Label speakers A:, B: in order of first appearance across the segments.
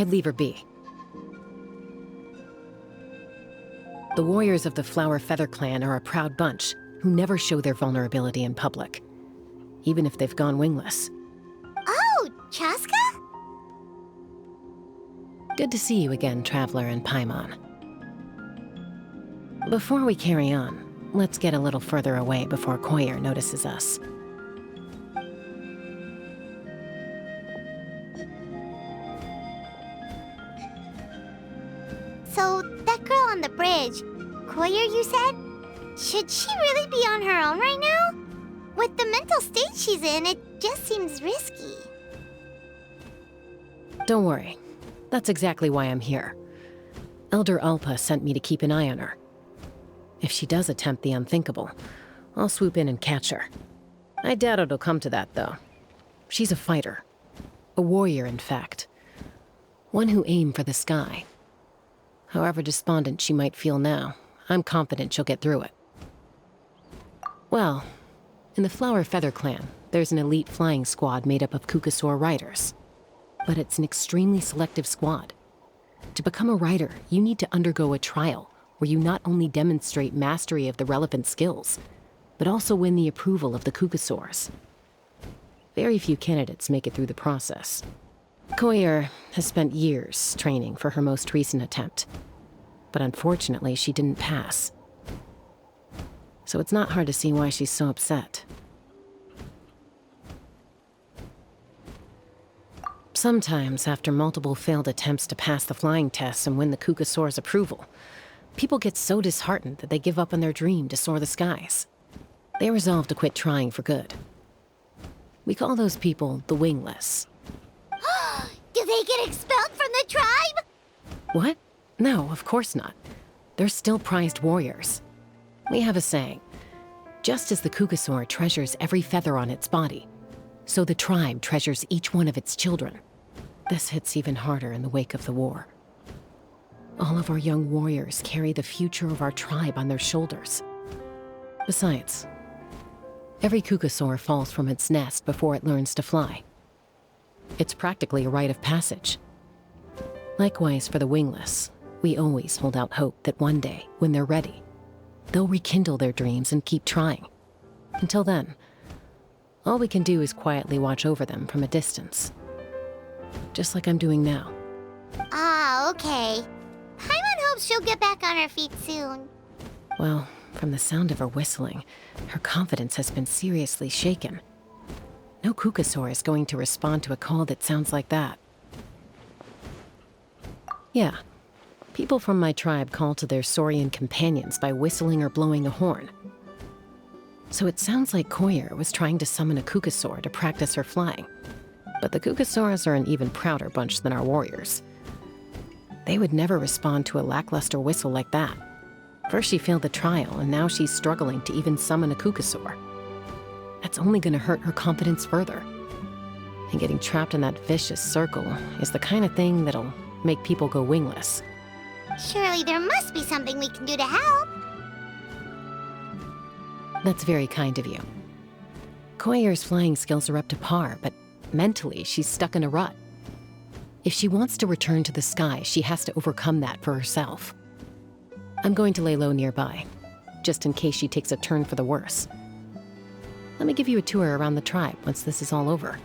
A: I'd leave her be. The warriors of the Flower Feather clan are a proud bunch who never show their vulnerability in public, even if they've gone wingless.
B: Oh, Chaska?
A: Good to see you again, Traveler and Paimon. Before we carry on, let's get a little further away before Koyer notices us.
B: So, that girl on the bridge, Koyer, you said? Should she really be on her own right now? With the mental state she's in, it just seems risky.
A: Don't worry. That's exactly why I'm here. Elder Alpa sent me to keep an eye on her. If she does attempt the unthinkable, I'll swoop in and catch her. I doubt it'll come to that, though. She's a fighter. A warrior, in fact. One who aimed for the sky. However despondent she might feel now, I'm confident she'll get through it. Well, in the Flower Feather clan, there's an elite flying squad made up of Kukasaur riders. But it's an extremely selective squad. To become a rider, you need to undergo a trial where you not only demonstrate mastery of the relevant skills, but also win the approval of the Kukasaurs. Very few candidates make it through the process. Koyer has spent years training for her most recent attempt, but unfortunately she didn't pass. So it's not hard to see why she's so upset. Sometimes, after multiple failed attempts to pass the flying test and win the Kukasaur's approval, people get so disheartened that they give up on their dream to soar the skies. They resolve to quit trying for good. We call those people the Wingless.
B: Do they get expelled from the tribe?
A: What? No, of course not. They're still prized warriors. We have a saying, just as the Kukasaur treasures every feather on its body, so the tribe treasures each one of its children. This hits even harder in the wake of the war. All of our young warriors carry the future of our tribe on their shoulders. Besides, every Kukasaur falls from its nest before it learns to fly. It's practically a rite of passage. Likewise for the Wingless, we always hold out hope that one day, when they're ready, they'll rekindle their dreams and keep trying. Until then, all we can do is quietly watch over them from a distance. Just like I'm doing now.
B: Ah, okay. Paimon hopes she'll get back on her feet soon.
A: Well, from the sound of her whistling, her confidence has been seriously shaken. No Kukasaur is going to respond to a call that sounds like that. Yeah, people from my tribe call to their Saurian companions by whistling or blowing a horn. So it sounds like Koyer was trying to summon a Kukasaur to practice her flying. But the Kukasaurs are an even prouder bunch than our warriors. They would never respond to a lackluster whistle like that. First she failed the trial, and now she's struggling to even summon a Kukasaur. That's only gonna hurt her confidence further. And getting trapped in that vicious circle is the kind of thing that'll make people go wingless.
B: Surely there must be something we can do to help.
A: That's very kind of you. Koyer's flying skills are up to par, but mentally she's stuck in a rut. If she wants to return to the sky, she has to overcome that for herself. I'm going to lay low nearby, just in case she takes a turn for the worse. Let me give you a tour around the tribe once this is all over.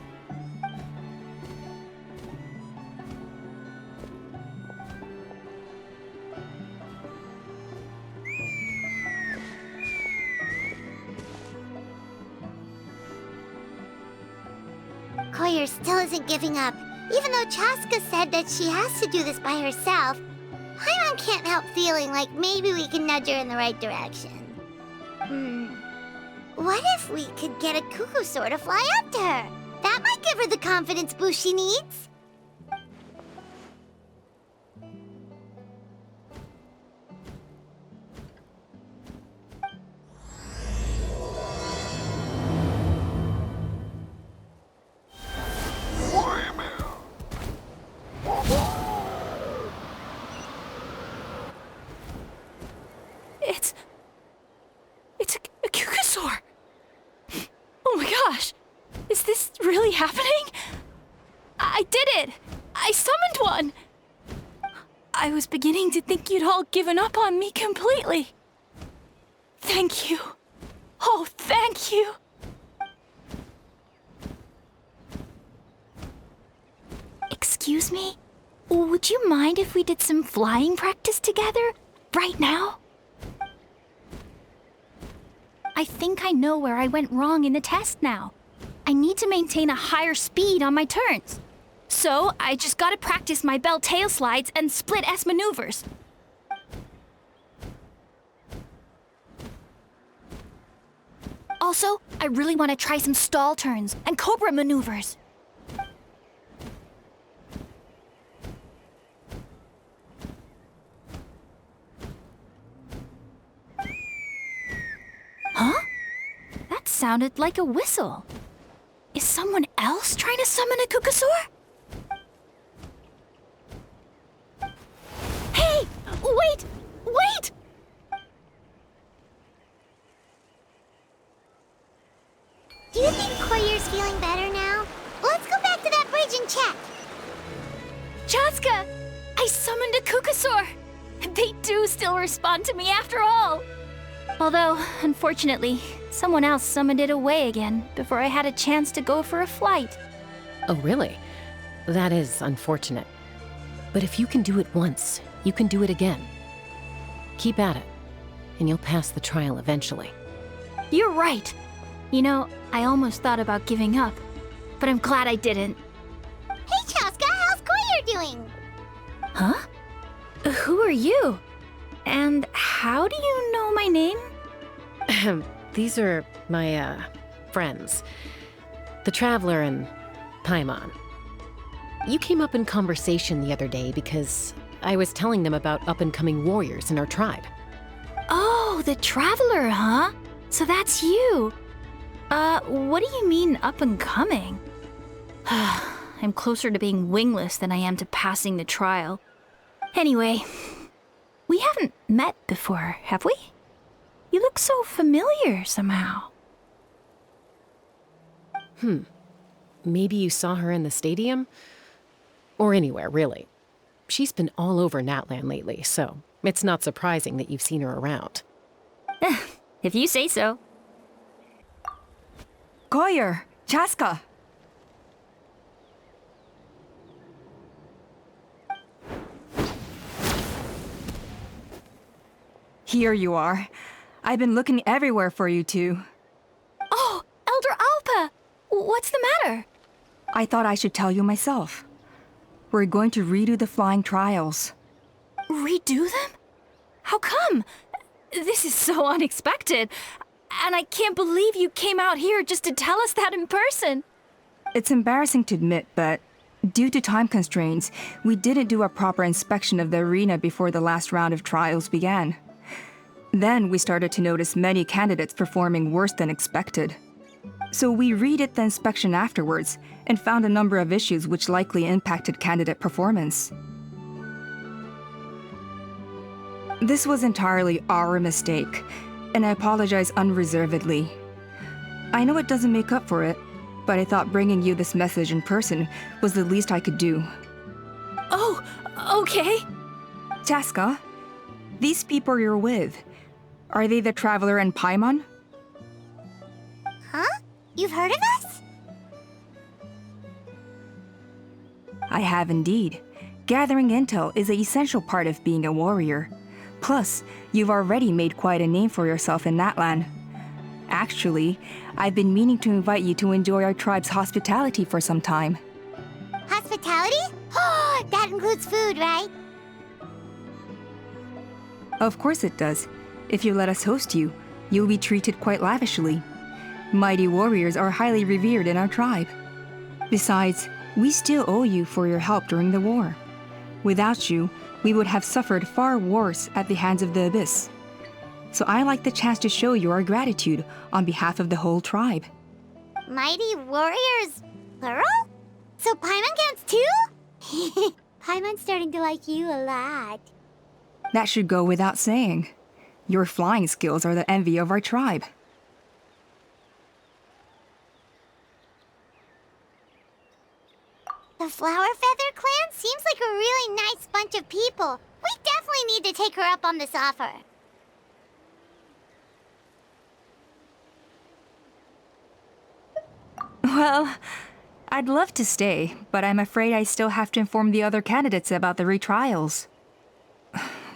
B: Koyer still isn't giving up. Even though Chaska said that she has to do this by herself, Paimon can't help feeling like maybe we can nudge her in the right direction. What if we could get a Kukasaur to fly up to her? That might give her the confidence boost she needs.
C: It's a Kukasaur! Oh my gosh! Is this really happening? I did it! I summoned one! I was beginning to think you'd all given up on me completely. Thank you. Oh, thank you. Excuse me? Would you mind if we did some flying practice together? Right now? I think I know where I went wrong in the test now. I need to maintain a higher speed on my turns. So, I just gotta practice my bell tail slides and split S maneuvers. Also, I really want to try some stall turns and cobra maneuvers. Huh? That sounded like a whistle. Is someone else trying to summon a Kukasaur? Hey! Wait! Wait!
B: Do you think Koyer's feeling better now? Let's go back to that bridge and check.
C: Chaska! I summoned a Kukasaur! They do still respond to me after all! Although, unfortunately, someone else summoned it away again before I had a chance to go for a flight.
A: Oh, really? That is unfortunate. But if you can do it once, you can do it again. Keep at it, and you'll pass the trial eventually.
C: You're right. You know, I almost thought about giving up, but I'm glad I didn't.
B: Hey, Chaska, how's Koyer doing?
C: Huh? Who are you? And how do you know my name?
A: These are my, friends. The Traveler and Paimon. You came up in conversation the other day because I was telling them about up-and-coming warriors in our tribe.
C: Oh, the Traveler, huh? So that's you. What do you mean up-and-coming? I'm closer to being wingless than I am to passing the trial. Anyway, we haven't met before, have we? You look so familiar somehow.
A: Maybe you saw her in the stadium? Or anywhere, really. She's been all over Natlan lately, so it's not surprising that you've seen her around.
C: If you say so.
D: Koyer, Chaska. Here you are. I've been looking everywhere for you two.
C: Oh, Elder Alpa! What's the matter?
D: I thought I should tell you myself. We're going to redo the flying trials.
C: Redo them? How come? This is so unexpected. And I can't believe you came out here just to tell us that in person.
D: It's embarrassing to admit, but due to time constraints, we didn't do a proper inspection of the arena before the last round of trials began. Then we started to notice many candidates performing worse than expected. So we redid the inspection afterwards and found a number of issues which likely impacted candidate performance. This was entirely our mistake, and I apologize unreservedly. I know it doesn't make up for it, but I thought bringing you this message in person was the least I could do.
C: Oh, okay.
D: Chaska, these people you're with, are they the Traveler and Paimon?
B: Huh? You've heard of us?
D: I have indeed. Gathering intel is an essential part of being a warrior. Plus, you've already made quite a name for yourself in Natlan. Actually, I've been meaning to invite you to enjoy our tribe's hospitality for some time.
B: Hospitality? Oh, that includes food, right?
D: Of course it does. If you let us host you, you'll be treated quite lavishly. Mighty warriors are highly revered in our tribe. Besides, we still owe you for your help during the war. Without you, we would have suffered far worse at the hands of the Abyss. So I like the chance to show you our gratitude on behalf of the whole tribe.
B: Mighty warriors, plural? So Paimon counts too? Paimon's starting to like you a lot.
D: That should go without saying. Your flying skills are the envy of our tribe.
B: The Flower Feather clan seems like a really nice bunch of people. definitely need to take her up on this offer.
D: Well, I'd love to stay, but I'm afraid I still have to inform the other candidates about the retrials.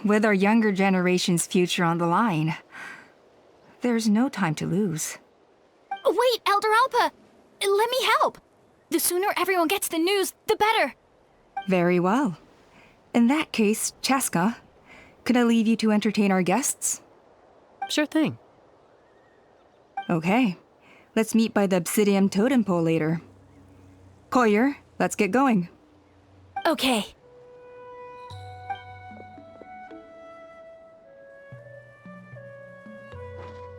D: With our younger generation's future on the line, there's no time to lose.
C: Wait, Elder Alpa! Let me help! The sooner everyone gets the news, the better!
D: Very well. In that case, Chaska, could I leave you to entertain our guests?
A: Sure thing.
D: Okay. Let's meet by the Obsidian Totem Pole later. Collier, let's get going.
C: Okay.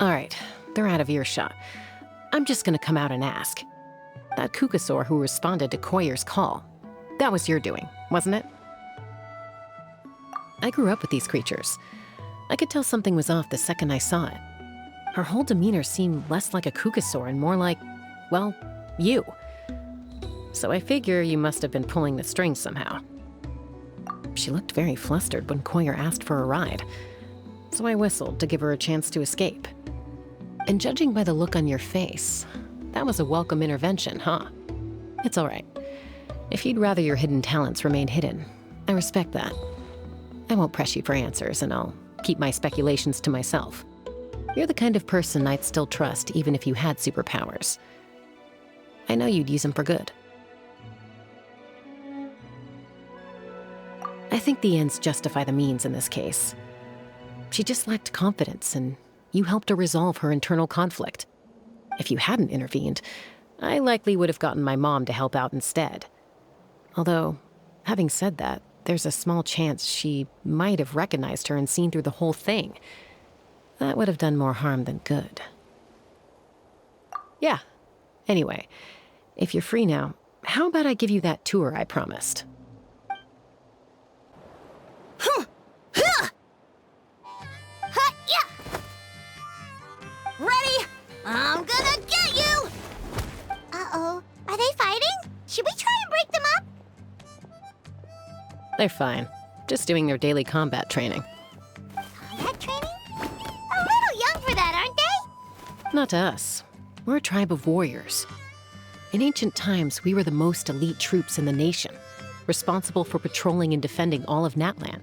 A: All right, they're out of earshot. I'm just gonna come out and ask. That Kukasaur who responded to Koyer's call, that was your doing, wasn't it? I grew up with these creatures. I could tell something was off the second I saw it. Her whole demeanor seemed less like a Kukasaur and more like, well, you. So I figure you must have been pulling the strings somehow. She looked very flustered when Koyer asked for a ride, so I whistled to give her a chance to escape. And judging by the look on your face, that was a welcome intervention, huh? It's all right. If you'd rather your hidden talents remain hidden, I respect that. I won't press you for answers, and I'll keep my speculations to myself. You're the kind of person I'd still trust even if you had superpowers. I know you'd use them for good. I think the ends justify the means in this case. She just lacked confidence, and you helped her resolve her internal conflict. If you hadn't intervened, I likely would have gotten my mom to help out instead. Although, having said that, there's a small chance she might have recognized her and seen through the whole thing. That would have done more harm than good. Yeah. Anyway, if you're free now, how about I give you that tour I promised?
B: Ready? I'm gonna get you! Uh-oh. Are they fighting? Should we try and break them up?
A: They're fine. Just doing their daily combat training.
B: Combat training? A little young for that, aren't they?
A: Not to us. We're a tribe of warriors. In ancient times, we were the most elite troops in the nation, responsible for patrolling and defending all of Natlan.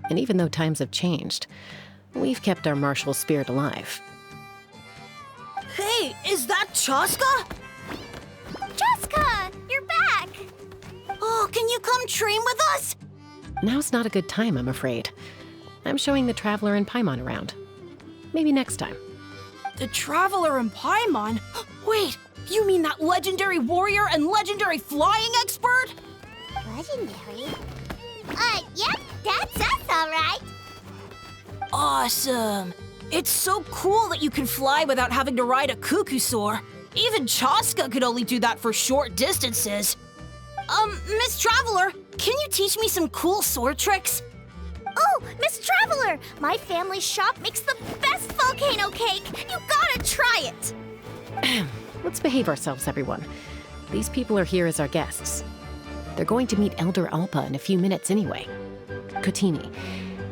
A: And even though times have changed, we've kept our martial spirit alive.
E: Hey, is that Chaska?
B: Jessica, you're back!
E: Oh, can you come train with us?
A: Now's not a good time, I'm afraid. I'm showing the Traveler and Paimon around. Maybe next time.
E: The Traveler and Paimon? Wait, you mean that legendary warrior and legendary flying expert?
B: Legendary? Yep, that's us, all right.
E: Awesome. It's so cool that you can fly without having to ride a Kukusaur. Even Chaska could only do that for short distances. Miss Traveler, can you teach me some cool sword tricks?
B: Oh, Miss Traveler! My family's shop makes the best volcano cake! You gotta try it!
A: Let's behave ourselves, everyone. These people are here as our guests. They're going to meet Elder Alpa in a few minutes anyway. Kotini,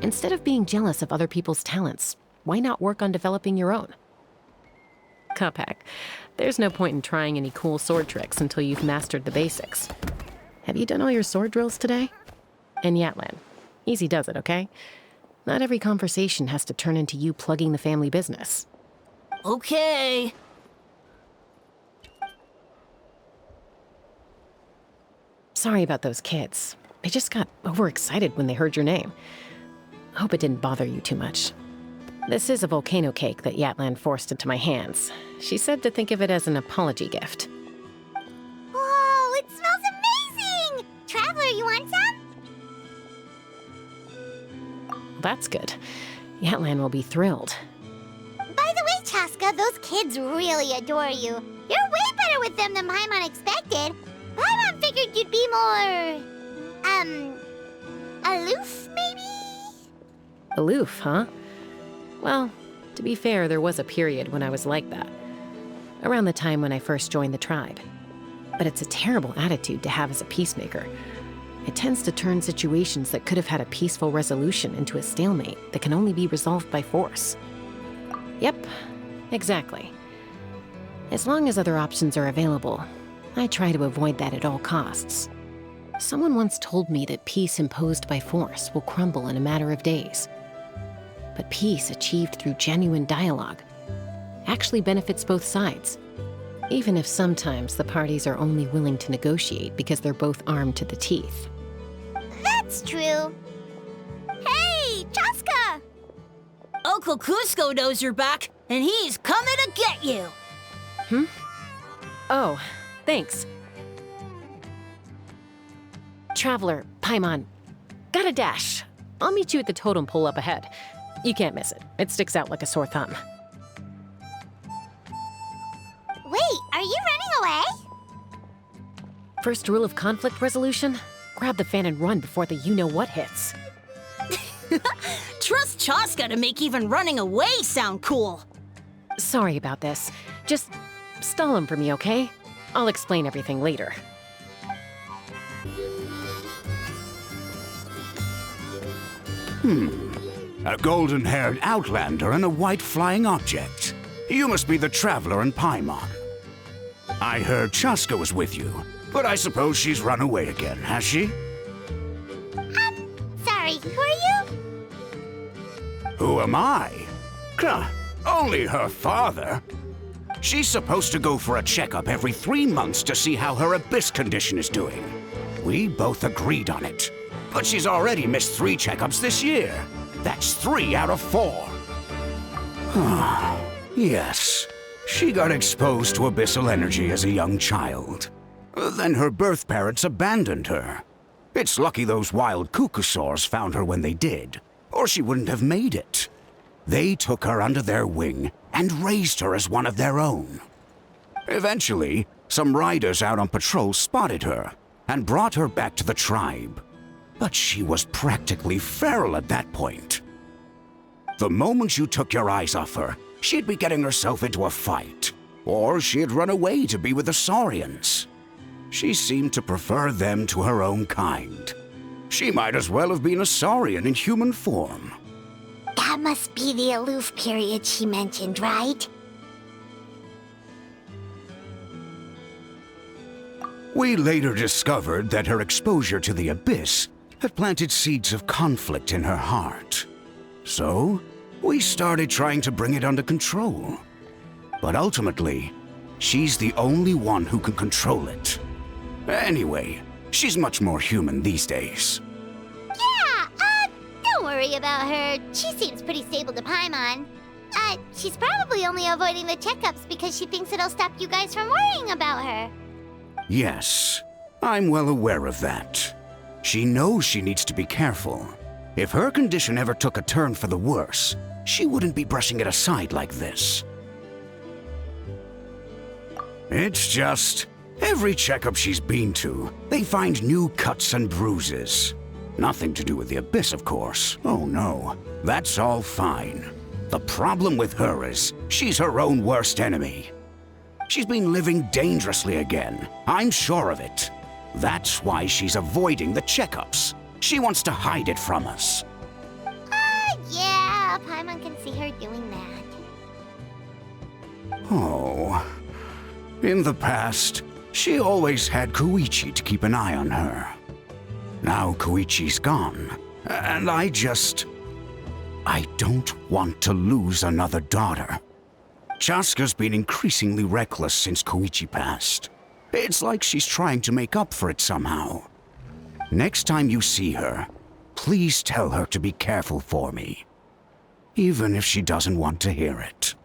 A: instead of being jealous of other people's talents, why not work on developing your own? Kapak, there's no point in trying any cool sword tricks until you've mastered the basics. Have you done all your sword drills today? And Yatlan, easy does it, okay? Not every conversation has to turn into you plugging the family business.
E: Okay.
A: Sorry about those kids. They just got overexcited when they heard your name. Hope it didn't bother you too much. This is a volcano cake that Yatlan forced into my hands. She said to think of it as an apology gift.
B: Whoa, it smells amazing! Traveler, you want some?
A: That's good. Yatlan will be thrilled.
B: By the way, Chaska, those kids really adore you. You're way better with them than Paimon expected. Paimon figured you'd be more... aloof, maybe?
A: Aloof, huh? Well, to be fair, there was a period when I was like that. Around the time when I first joined the tribe. But it's a terrible attitude to have as a peacemaker. It tends to turn situations that could have had a peaceful resolution into a stalemate that can only be resolved by force. Yep, exactly. As long as other options are available, I try to avoid that at all costs. Someone once told me that peace imposed by force will crumble in a matter of days. But peace achieved through genuine dialogue actually benefits both sides, even if sometimes the parties are only willing to negotiate because they're both armed to the teeth.
B: That's true. Hey, Chaska!
E: Uncle Cusco knows you're back, and he's coming to get you.
A: Oh, thanks. Traveler, Paimon, gotta dash. I'll meet you at the totem pole up ahead. You can't miss it. It sticks out like a sore thumb.
B: Wait, are you running away?
A: First rule of conflict resolution? Grab the fan and run before the you-know-what hits.
E: Trust Chaska to make even running away sound cool.
A: Sorry about this. Just stall him for me, okay? I'll explain everything later.
F: A golden-haired outlander and a white flying object. You must be the traveler in Paimon. I heard Chaska was with you, but I suppose she's run away again, has she?
B: Sorry, who are you?
F: Who am I? Only her father. She's supposed to go for a checkup every 3 months to see how her abyss condition is doing. We both agreed on it. But she's already missed 3 checkups this year. That's 3 out of 4. Yes. She got exposed to abyssal energy as a young child. Then her birth parents abandoned her. It's lucky those wild cuckoosaurs found her when they did, or she wouldn't have made it. They took her under their wing and raised her as one of their own. Eventually, some riders out on patrol spotted her and brought her back to the tribe. But she was practically feral at that point. The moment you took your eyes off her, she'd be getting herself into a fight, or she'd run away to be with the Saurians. She seemed to prefer them to her own kind. She might as well have been a Saurian in human form.
B: That must be the aloof period she mentioned, right?
F: We later discovered that her exposure to the abyss had planted seeds of conflict in her heart. So, we started trying to bring it under control. But ultimately, she's the only one who can control it. Anyway, she's much more human these days.
B: Yeah, don't worry about her. She seems pretty stable to Paimon. She's probably only avoiding the checkups because she thinks it'll stop you guys from worrying about her.
F: Yes, I'm well aware of that. She knows she needs to be careful. If her condition ever took a turn for the worse, she wouldn't be brushing it aside like this. It's just, every checkup she's been to, they find new cuts and bruises. Nothing to do with the abyss, of course. Oh no, that's all fine. The problem with her is, she's her own worst enemy. She's been living dangerously again, I'm sure of it. That's why she's avoiding the checkups. She wants to hide it from us.
B: Yeah, Paimon can see her doing that.
F: Oh. In the past, she always had Koichi to keep an eye on her. Now Koichi's gone, and I don't want to lose another daughter. Chaska's been increasingly reckless since Koichi passed. It's like she's trying to make up for it somehow. Next time you see her, please tell her to be careful for me. Even if she doesn't want to hear it.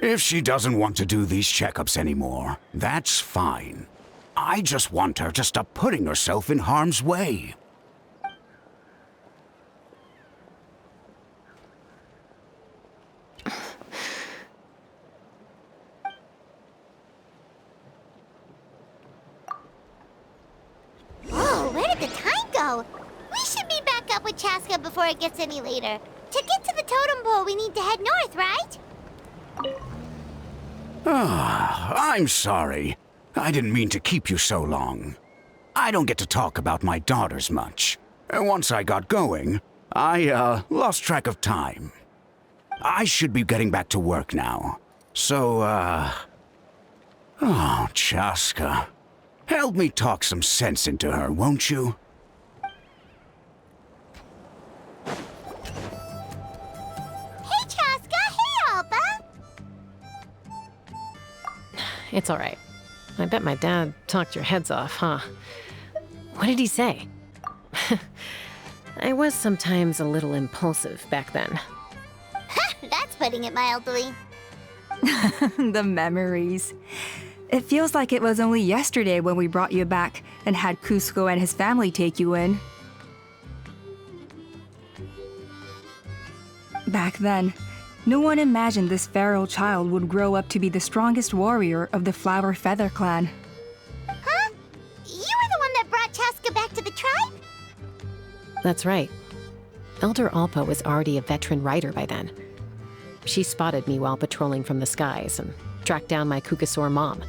F: If she doesn't want to do these checkups anymore, that's fine. I just want her to stop putting herself in harm's way.
B: Whoa, where did the time go? We should be back up with Chaska before it gets any later. To get to the totem pole, we need to head north, right?
F: I'm sorry. I didn't mean to keep you so long. I don't get to talk about my daughters much. Once I got going, I lost track of time. I should be getting back to work now. So, oh, Chaska. Help me talk some sense into her, won't you?
B: Hey, Chaska! Hey, Alba!
A: It's all right. I bet my dad talked your heads off, huh? What did he say? I was sometimes a little impulsive back then.
B: That's putting it mildly.
D: The memories. It feels like it was only yesterday when we brought you back and had Cusco and his family take you in. Back then, no one imagined this feral child would grow up to be the strongest warrior of the Flower Feather clan.
B: Huh? You were the one that brought Chaska back to the tribe?
A: That's right. Elder Alpa was already a veteran rider by then. She spotted me while patrolling from the skies and tracked down my Kukasaur mom.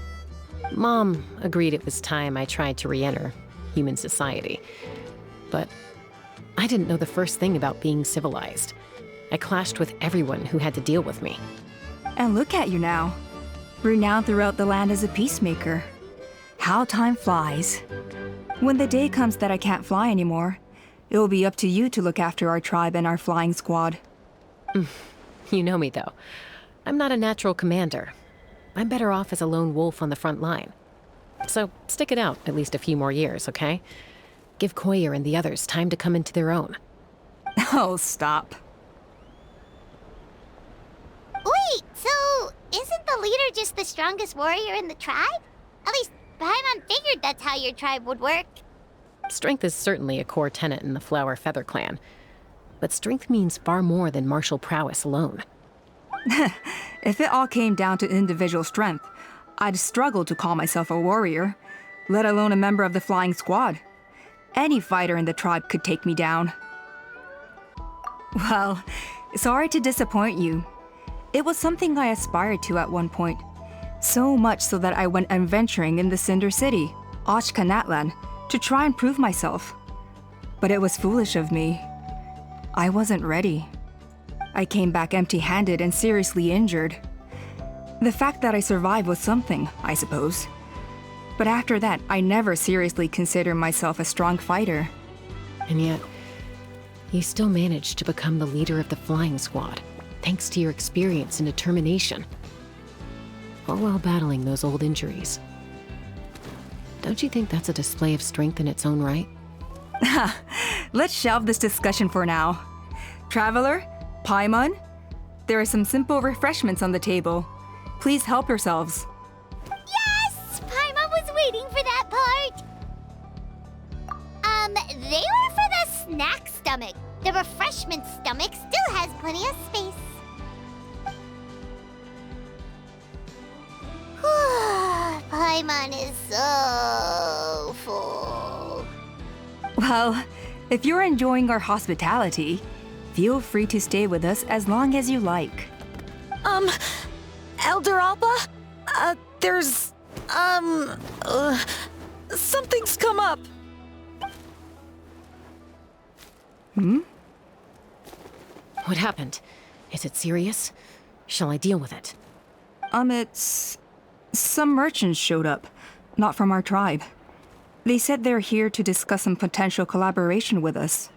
A: Mom agreed it was time I tried to re-enter human society. But I didn't know the first thing about being civilized. I clashed with everyone who had to deal with me.
D: And look at you now, renowned throughout the land as a peacemaker. How time flies. When the day comes that I can't fly anymore, it will be up to you to look after our tribe and our flying squad.
A: You know me, though. I'm not a natural commander. I'm better off as a lone wolf on the front line. So stick it out at least a few more years, okay? Give Koyer and the others time to come into their own.
D: Oh, stop.
B: Wait, so isn't the leader just the strongest warrior in the tribe? At least Paimon figured that's how your tribe would work.
A: Strength is certainly a core tenet in the Flower Feather clan. But strength means far more than martial prowess alone.
D: If it all came down to individual strength, I'd struggle to call myself a warrior, let alone a member of the flying squad. Any fighter in the tribe could take me down. Well, sorry to disappoint you. It was something I aspired to at one point. So much so that I went adventuring in the Cinder City, Ochkanatlan, to try and prove myself. But it was foolish of me. I wasn't ready. I came back empty-handed and seriously injured. The fact that I survived was something, I suppose. But after that, I never seriously considered myself a strong fighter.
A: And yet, you still managed to become the leader of the flying squad, thanks to your experience and determination. All while battling those old injuries. Don't you think that's a display of strength in its own right?
D: Let's shelve this discussion for now. Traveler, Paimon, there are some simple refreshments on the table. Please help yourselves.
B: Yes! Paimon was waiting for that part! They were for the snack stomach. The refreshment stomach still has plenty of space. Paimon is so full.
D: Well, if you're enjoying our hospitality, feel free to stay with us as long as you like.
E: Elder Alba? There's, something's come up.
A: What happened? Is it serious? Shall I deal with it?
D: It's... Some merchants showed up, not from our tribe. They said they're here to discuss some potential collaboration with us.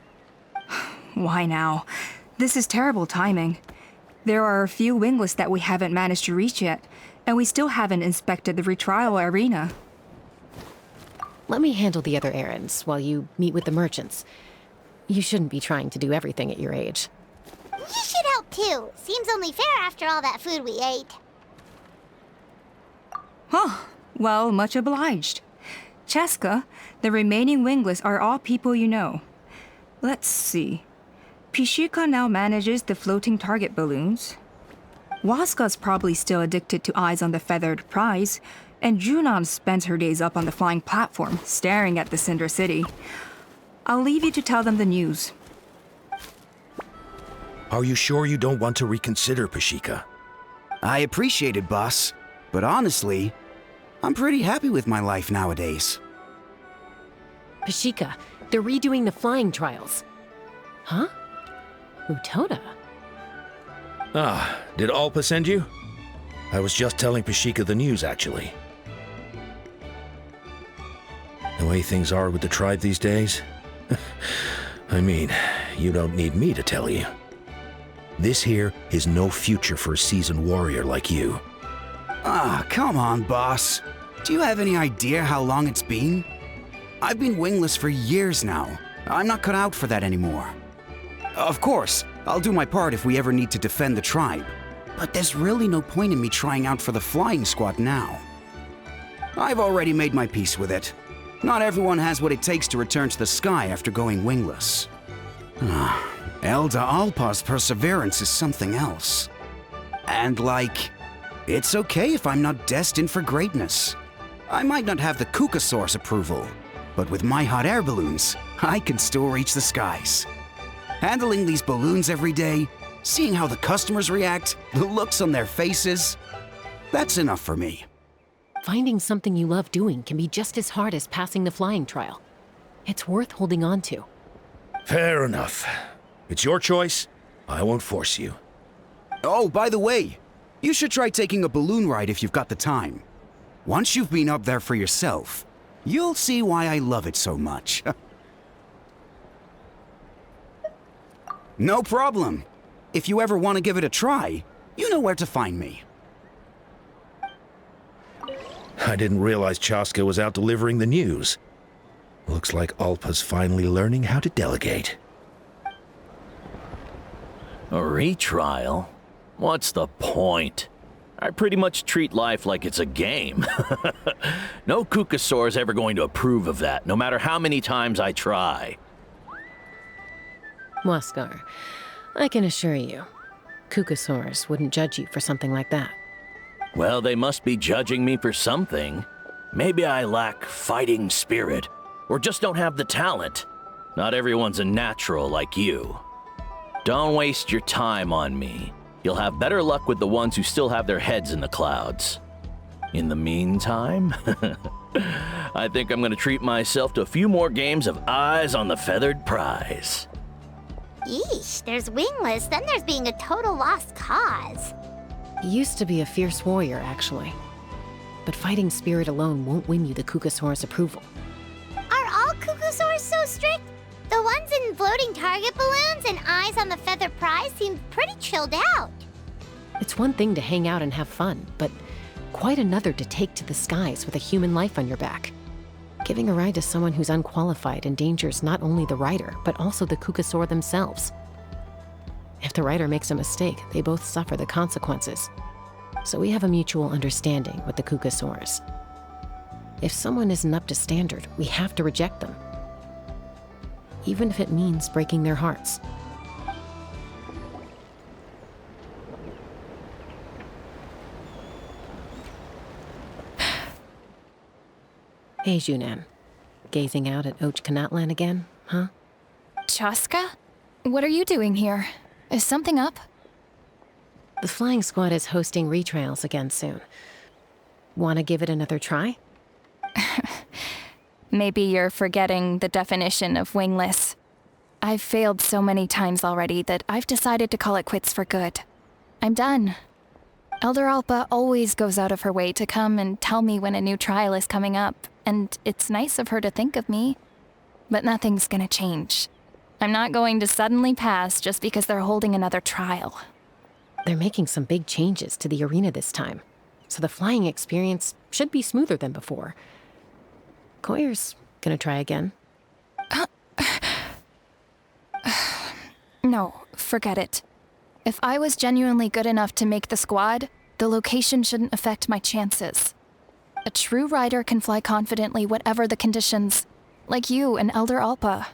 D: Why now? This is terrible timing. There are a few wingless that we haven't managed to reach yet, and we still haven't inspected the retrial arena.
A: Let me handle the other errands while you meet with the merchants. You shouldn't be trying to do everything at your age.
B: You should help too. Seems only fair after all that food we ate.
D: Huh. Well, much obliged. Chaska, the remaining wingless are all people you know. Let's see. Pishika now manages the floating target balloons. Waska's probably still addicted to eyes on the feathered prize, and Junon spends her days up on the flying platform, staring at the Cinder City. I'll leave you to tell them the news.
G: Are you sure you don't want to reconsider, Pashika?
F: I appreciate it, boss. But honestly, I'm pretty happy with my life nowadays.
A: Pashika, they're redoing the flying trials. Huh? Utoda?
G: Ah, did Alpa send you? I was just telling Pashika the news, actually. The way things are with the tribe these days? I mean, you don't need me to tell you. This here is no future for a seasoned warrior like you.
F: Ah, come on, boss. Do you have any idea how long it's been? I've been wingless for years now. I'm not cut out for that anymore. Of course, I'll do my part if we ever need to defend the tribe. But there's really no point in me trying out for the flying squad now. I've already made my peace with it. Not everyone has what it takes to return to the sky after going wingless. Elder Alpa's perseverance is something else. And it's okay if I'm not destined for greatness. I might not have the Kukasaur's approval, but with my hot air balloons, I can still reach the skies. Handling these balloons every day, seeing how the customers react, the looks on their faces, that's enough for me.
A: Finding something you love doing can be just as hard as passing the flying trial. It's worth holding on to.
G: Fair enough. It's your choice. I won't force you.
F: Oh, by the way, you should try taking a balloon ride if you've got the time. Once you've been up there for yourself, you'll see why I love it so much. No problem. If you ever want to give it a try, you know where to find me.
G: I didn't realize Chaska was out delivering the news. Looks like Alpa's finally learning how to delegate.
H: A retrial? What's the point? I pretty much treat life like it's a game. No Kukasaur's ever going to approve of that, no matter how many times I try.
A: Waskar, I can assure you, Kukasaurs wouldn't judge you for something like that.
H: Well, they must be judging me for something. Maybe I lack fighting spirit, or just don't have the talent. Not everyone's a natural like you. Don't waste your time on me. You'll have better luck with the ones who still have their heads in the clouds. In the meantime, I think I'm gonna treat myself to a few more games of Eyes on the Feathered Prize.
B: Yeesh, there's wingless, then there's being a total lost cause.
A: You used to be a fierce warrior, actually. But fighting spirit alone won't win you the Kukasaur's approval.
B: Are all Kukasaurs so strict? The ones in floating target balloons and Eyes on the Feathered Prize seem pretty chilled out.
A: It's one thing to hang out and have fun, but quite another to take to the skies with a human life on your back. Giving a ride to someone who's unqualified endangers not only the rider, but also the Kukasaur themselves. If the rider makes a mistake, they both suffer the consequences. So we have a mutual understanding with the Kukasaurs. If someone isn't up to standard, we have to reject them. Even if it means breaking their hearts. Hey, Junan. Gazing out at Tlalocan again, huh?
C: Chaska? What are you doing here? Is something up?
A: The flying squad is hosting retrials again soon. Want to give it another try?
C: Maybe you're forgetting the definition of wingless. I've failed so many times already that I've decided to call it quits for good. I'm done. Elder Alpa always goes out of her way to come and tell me when a new trial is coming up, and it's nice of her to think of me. But nothing's gonna change. I'm not going to suddenly pass just because they're holding another trial.
A: They're making some big changes to the arena this time, so the flying experience should be smoother than before. Koyer's gonna try again.
C: No, forget it. If I was genuinely good enough to make the squad, the location shouldn't affect my chances. A true rider can fly confidently whatever the conditions, like you and Elder Alpa.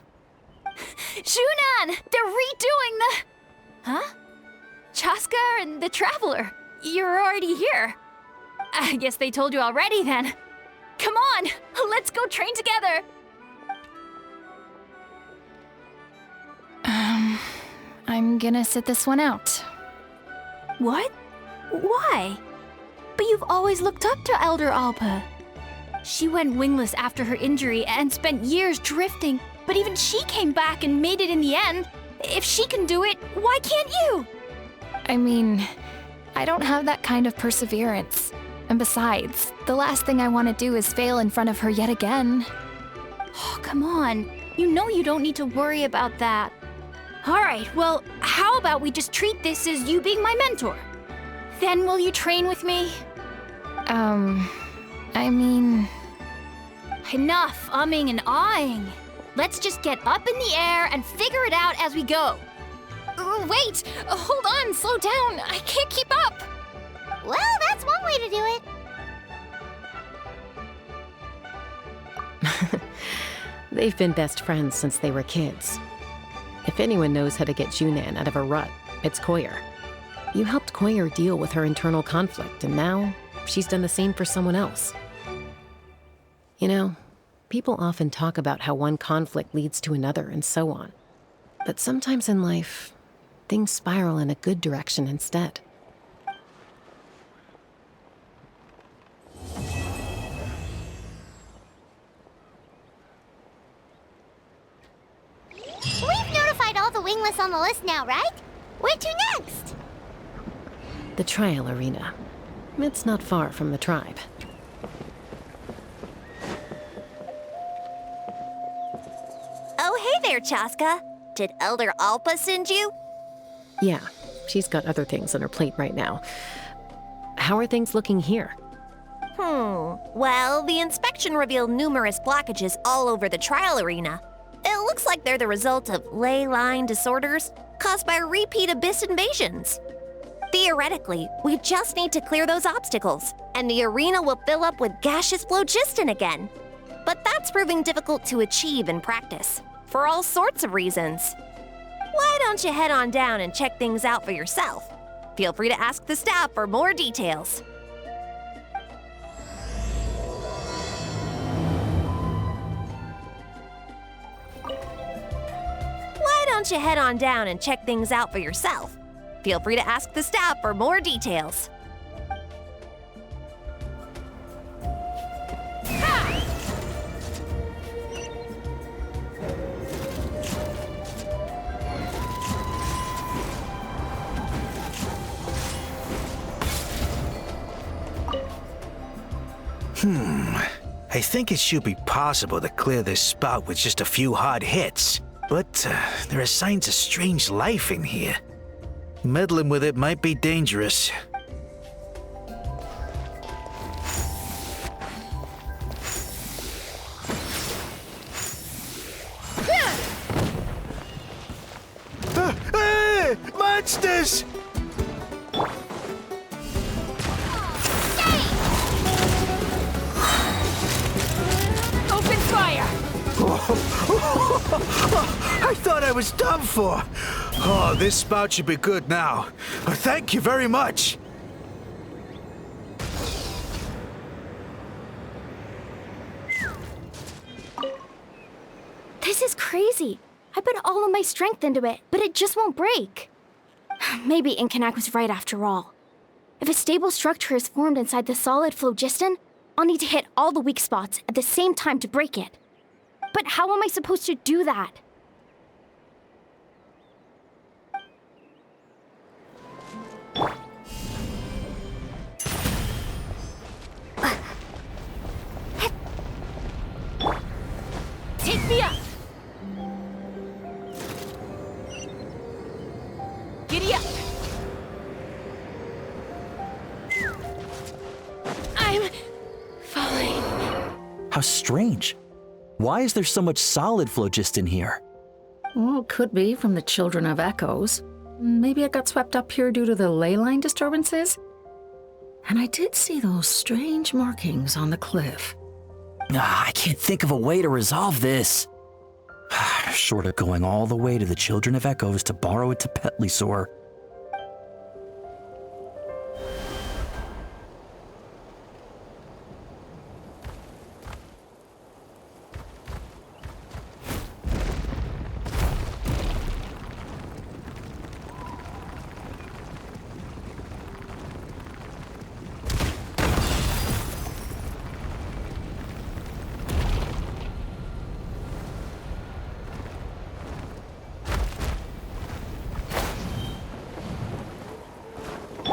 C: Junan! They're redoing the... Huh? Chaska and the Traveler. You're already here. I guess they told you already then. Come on, let's go train together. I'm gonna sit this one out. What? Why? But you've always looked up to Elder Alpa. She went wingless after her injury and spent years drifting, but even she came back and made it in the end. If she can do it, why can't you?
I: I mean, I don't have that kind of perseverance. And besides, the last thing I want to do is fail in front of her yet again.
C: Oh, come on. You know you don't need to worry about that. All right, well, how about we just treat this as you being my mentor? Then will you train with me?
I: I mean...
C: Enough umming and ahhing. Let's just get up in the air and figure it out as we go.
I: Wait! Hold on, slow down. I can't keep up.
B: Well, that's one way to do it.
A: They've been best friends since they were kids. If anyone knows how to get Junan out of a rut, it's Koyer. You helped Koyer deal with her internal conflict, and now she's done the same for someone else. You know, people often talk about how one conflict leads to another and so on. But sometimes in life, things spiral in a good direction instead.
B: We've notified all the wingless on the list now, right? Where to next?
A: The trial arena. It's not far from the tribe.
J: Oh, hey there, Chaska. Did Elder Alpa send you?
A: Yeah, she's got other things on her plate right now. How are things looking here?
J: Well, the inspection revealed numerous blockages all over the trial arena. It looks like they're the result of ley line disorders caused by repeat abyss invasions. Theoretically, we just need to clear those obstacles, and the arena will fill up with gaseous phlogiston again. But that's proving difficult to achieve in practice, for all sorts of reasons. Why don't you head on down and check things out for yourself? Feel free to ask the staff for more details. Why don't you head on down and check things out for yourself? Feel free to ask the staff for more details.
K: I think it should be possible to clear this spot with just a few hard hits. But there are signs of strange life in here. Meddling with it might be dangerous. Hey! Monsters!
I: Open fire!
K: I thought I was done for. Oh, this spout should be good now. Thank you very much.
C: This is crazy. I put all of my strength into it, but it just won't break. Maybe Inkanak was right after all. If a stable structure is formed inside the solid phlogiston, I'll need to hit all the weak spots at the same time to break it. But how am I supposed to do that?
I: Take me up! Giddy up! I'm falling.
L: How strange. Why is there so much solid phlogiston here?
M: Well, could be from the Children of Echoes. Maybe it got swept up here due to the ley line disturbances? And I did see those strange markings on the cliff.
L: I can't think of a way to resolve this. Short of going all the way to the Children of Echoes to borrow it to Petlisaur.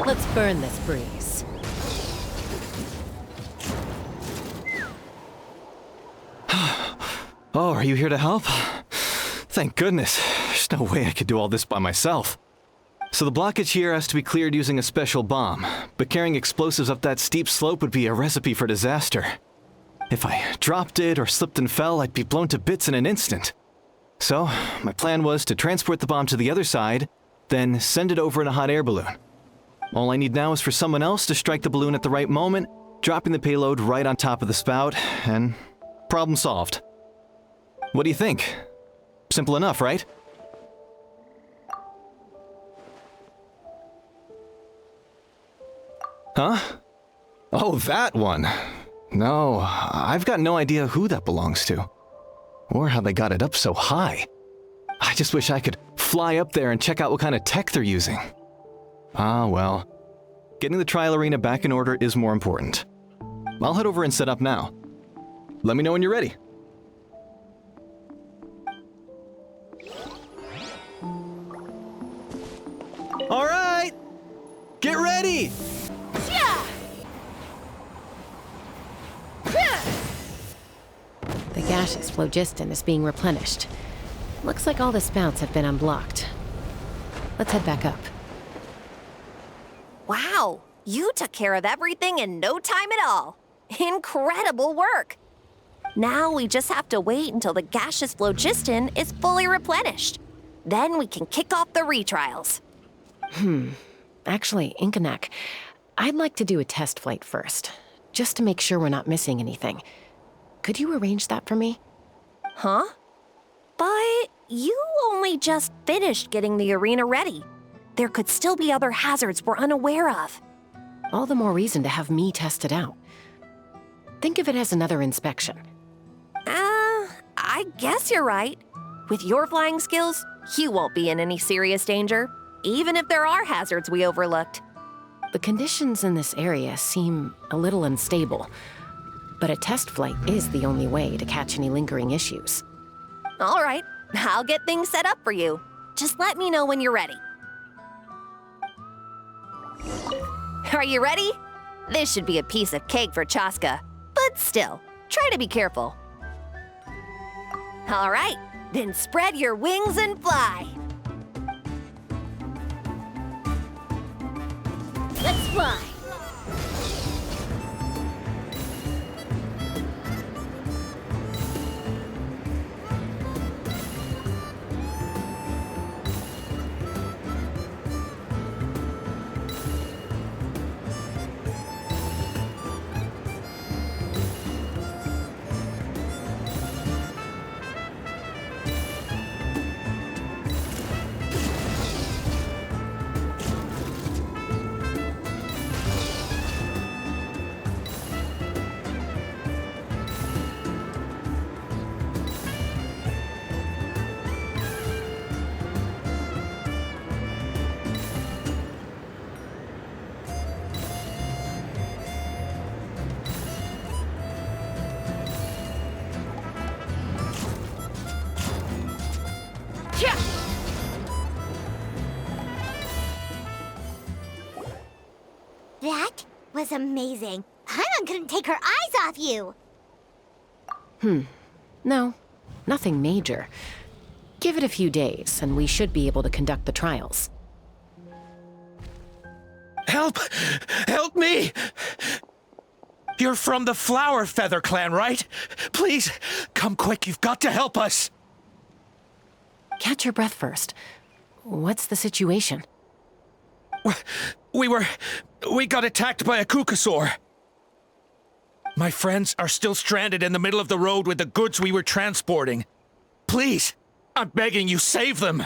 A: Let's burn this breeze.
N: Oh, are you here to help? Thank goodness. There's no way I could do all this by myself. So the blockage here has to be cleared using a special bomb, but carrying explosives up that steep slope would be a recipe for disaster. If I dropped it or slipped and fell, I'd be blown to bits in an instant. So, my plan was to transport the bomb to the other side, then send it over in a hot air balloon. All I need now is for someone else to strike the balloon at the right moment, dropping the payload right on top of the spout, and problem solved. What do you think? Simple enough, right? Huh? Oh, that one. No, I've got no idea who that belongs to. Or how they got it up so high. I just wish I could fly up there and check out what kind of tech they're using. Ah, well. Getting the trial arena back in order is more important. I'll head over and set up now. Let me know when you're ready. All right! Get ready!
A: The gaseous phlogiston is being replenished. Looks like all the spouts have been unblocked. Let's head back up.
J: Wow, you took care of everything in no time at all. Incredible work. Now we just have to wait until the gaseous phlogiston is fully replenished. Then we can kick off the retrials.
A: Actually, Inkanak, I'd like to do a test flight first, just to make sure we're not missing anything. Could you arrange that for me?
J: Huh? But you only just finished getting the arena ready. There could still be other hazards we're unaware of.
A: All the more reason to have me test it out. Think of it as another inspection.
J: I guess you're right. With your flying skills, you won't be in any serious danger, even if there are hazards we overlooked.
A: The conditions in this area seem a little unstable, but a test flight is the only way to catch any lingering issues.
J: All right, I'll get things set up for you. Just let me know when you're ready. Are you ready? This should be a piece of cake for Chaska, but still, try to be careful. All right, then spread your wings and fly.
B: Let's fly. That was amazing. Paimon couldn't take her eyes off you.
A: No, nothing major. Give it a few days, and we should be able to conduct the trials.
O: Help! Help me! You're from the Flower Feather clan, right? Please, come quick, you've got to help us!
A: Catch your breath first. What's the situation?
O: We got attacked by a Kukasaur. My friends are still stranded in the middle of the road with the goods we were transporting. Please, I'm begging you, save them!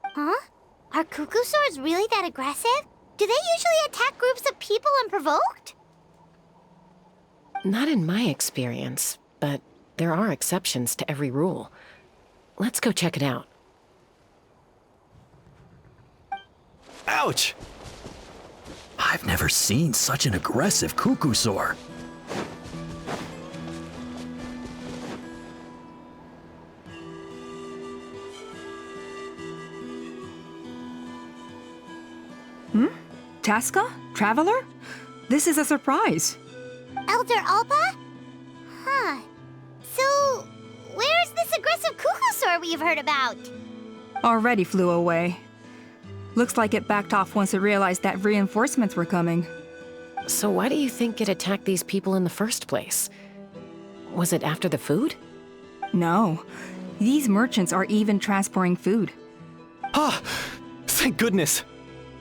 B: Huh? Are Kukusaurs really that aggressive? Do they usually attack groups of people unprovoked?
A: Not in my experience, but there are exceptions to every rule. Let's go check it out.
L: Ouch! I've never seen such an aggressive Kukusaur.
D: Chaska? Traveler? This is a surprise.
B: Elder Alpa? Huh. So, where's this aggressive Kukusaur we've heard about?
D: Already flew away. Looks like it backed off once it realized that reinforcements were coming.
A: So why do you think it attacked these people in the first place? Was it after the food?
D: No. These merchants are even transporting food.
N: Ah! Thank goodness!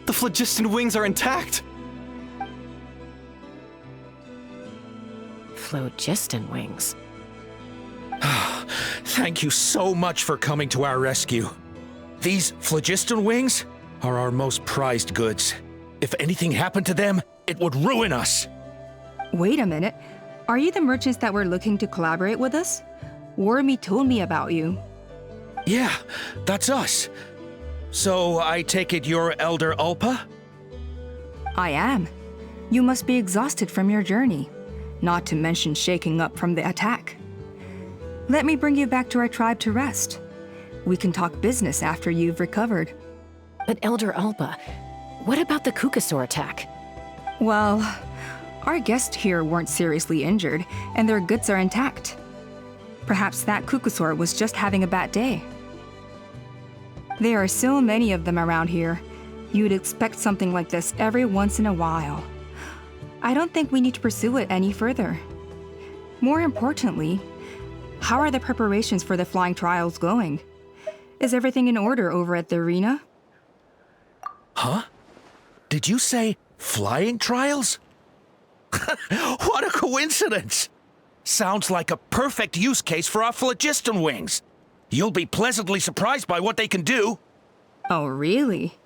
N: The phlogiston wings are intact!
A: Phlogiston wings.
O: Thank you so much for coming to our rescue. These phlogiston wings are our most prized goods. If anything happened to them, it would ruin us.
D: Wait a minute. Are you the merchants that were looking to collaborate with us? Wormy told me about you.
O: Yeah, that's us. So I take it you're Elder Alpa?
D: I am. You must be exhausted from your journey, not to mention shaking up from the attack. Let me bring you back to our tribe to rest. We can talk business after you've recovered.
A: But Elder Alpa, what about the Kukusaur attack?
D: Well, our guests here weren't seriously injured, and their goods are intact. Perhaps that Kukusaur was just having a bad day. There are so many of them around here. You'd expect something like this every once in a while. I don't think we need to pursue it any further. More importantly, how are the preparations for the flying trials going? Is everything in order over at the arena?
O: Huh? Did you say flying trials? What a coincidence! Sounds like a perfect use case for our phlogiston wings. You'll be pleasantly surprised by what they can do.
D: Oh, really?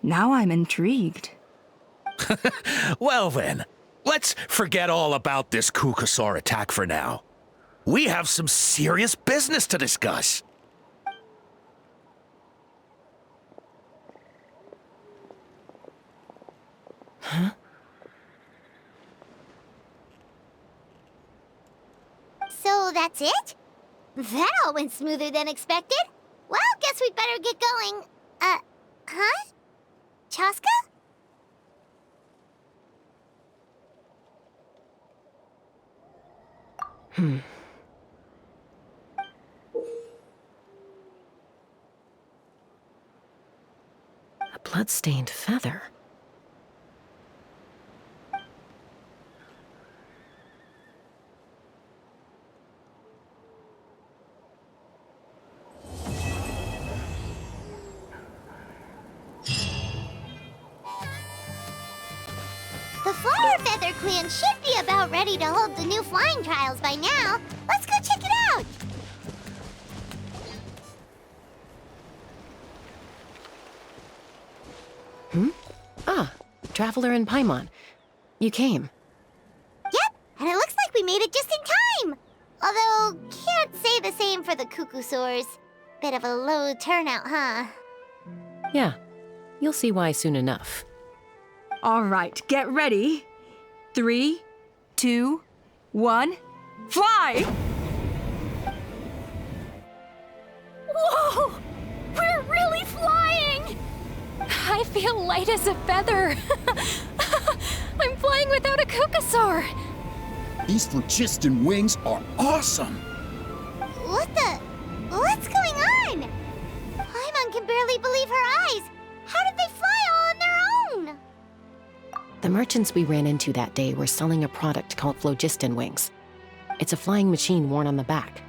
D: Now I'm intrigued.
O: Well then, let's forget all about this Kukusaur attack for now. We have some serious business to discuss.
A: Huh?
B: So that's it? That all went smoother than expected. Well, guess we'd better get going. Huh? Chaska?
A: A blood-stained feather.
B: The Flower Feather Clan should be about ready to hold the new flying trials by now. Let's go check it out!
A: Ah, Traveler and Paimon. You came.
B: Yep, and it looks like we made it just in time! Although, can't say the same for the Kukusaurs. Bit of a low turnout, huh?
A: Yeah, you'll see why soon enough.
D: All right, get ready. 3, 2, 1, fly!
I: Whoa! We're really flying! I feel light as a feather. I'm flying without a Kukusaur.
P: These phlogiston wings are awesome!
B: What's going on? Paimon can barely believe her eyes. How did they fly all on their own?
A: The merchants we ran into that day were selling a product called phlogiston wings. It's a flying machine worn on the back.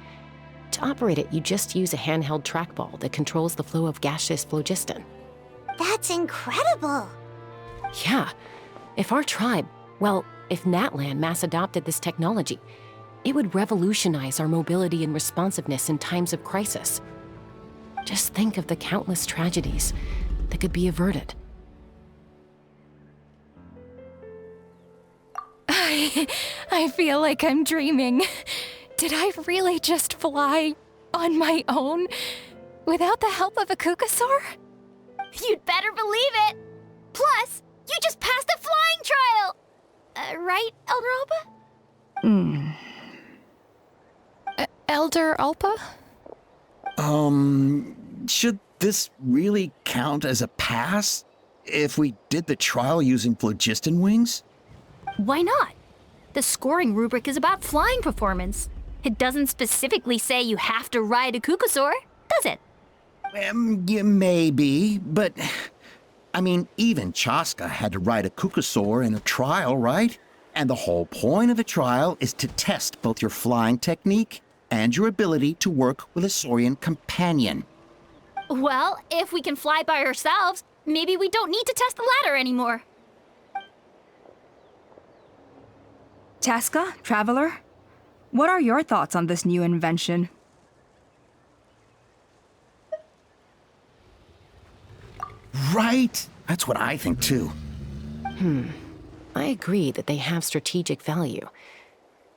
A: To operate it, you just use a handheld trackball that controls the flow of gaseous phlogiston.
B: That's incredible.
A: Yeah. If our tribe, if Natlan mass adopted this technology, it would revolutionize our mobility and responsiveness in times of crisis. Just think of the countless tragedies that could be averted.
I: I feel like I'm dreaming. Did I really just fly on my own without the help of a Kukusaur?
J: You'd better believe it! Plus, you just passed a flying trial! Right, Elder Alpa?
I: Elder Alpa?
P: Should this really count as a pass? if we did the trial using phlogiston wings?
C: Why not? The scoring rubric is about flying performance. It doesn't specifically say you have to ride a Kukusaur, does it?
P: Yeah, maybe, but... I mean, even Chaska had to ride a Kukusaur in a trial, right? And the whole point of a trial is to test both your flying technique and your ability to work with a Saurian companion.
C: Well, if we can fly by ourselves, maybe we don't need to test the ladder anymore.
D: Chaska, Traveler, what are your thoughts on this new invention?
P: Right? That's what I think too.
A: I agree that they have strategic value,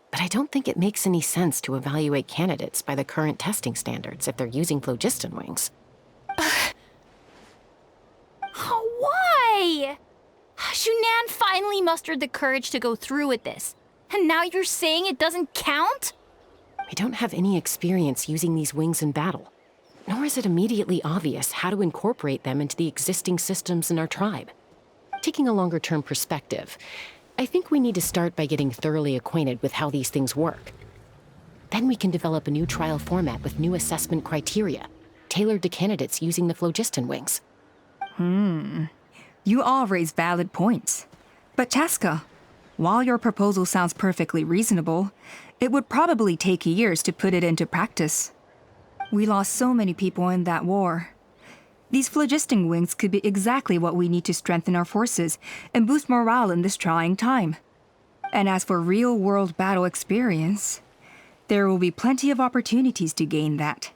A: but I don't think it makes any sense to evaluate candidates by the current testing standards if they're using phlogiston wings.
C: Why? Shunan finally mustered the courage to go through with this, and now you're saying it doesn't count?
A: We don't have any experience using these wings in battle, nor is it immediately obvious how to incorporate them into the existing systems in our tribe. Taking a longer-term perspective, I think we need to start by getting thoroughly acquainted with how these things work. Then we can develop a new trial format with new assessment criteria, tailored to candidates using the phlogiston wings.
D: You all raise valid points. But Chaska, while your proposal sounds perfectly reasonable, it would probably take years to put it into practice. We lost so many people in that war. These phlogiston wings could be exactly what we need to strengthen our forces and boost morale in this trying time. And as for real-world battle experience, there will be plenty of opportunities to gain that.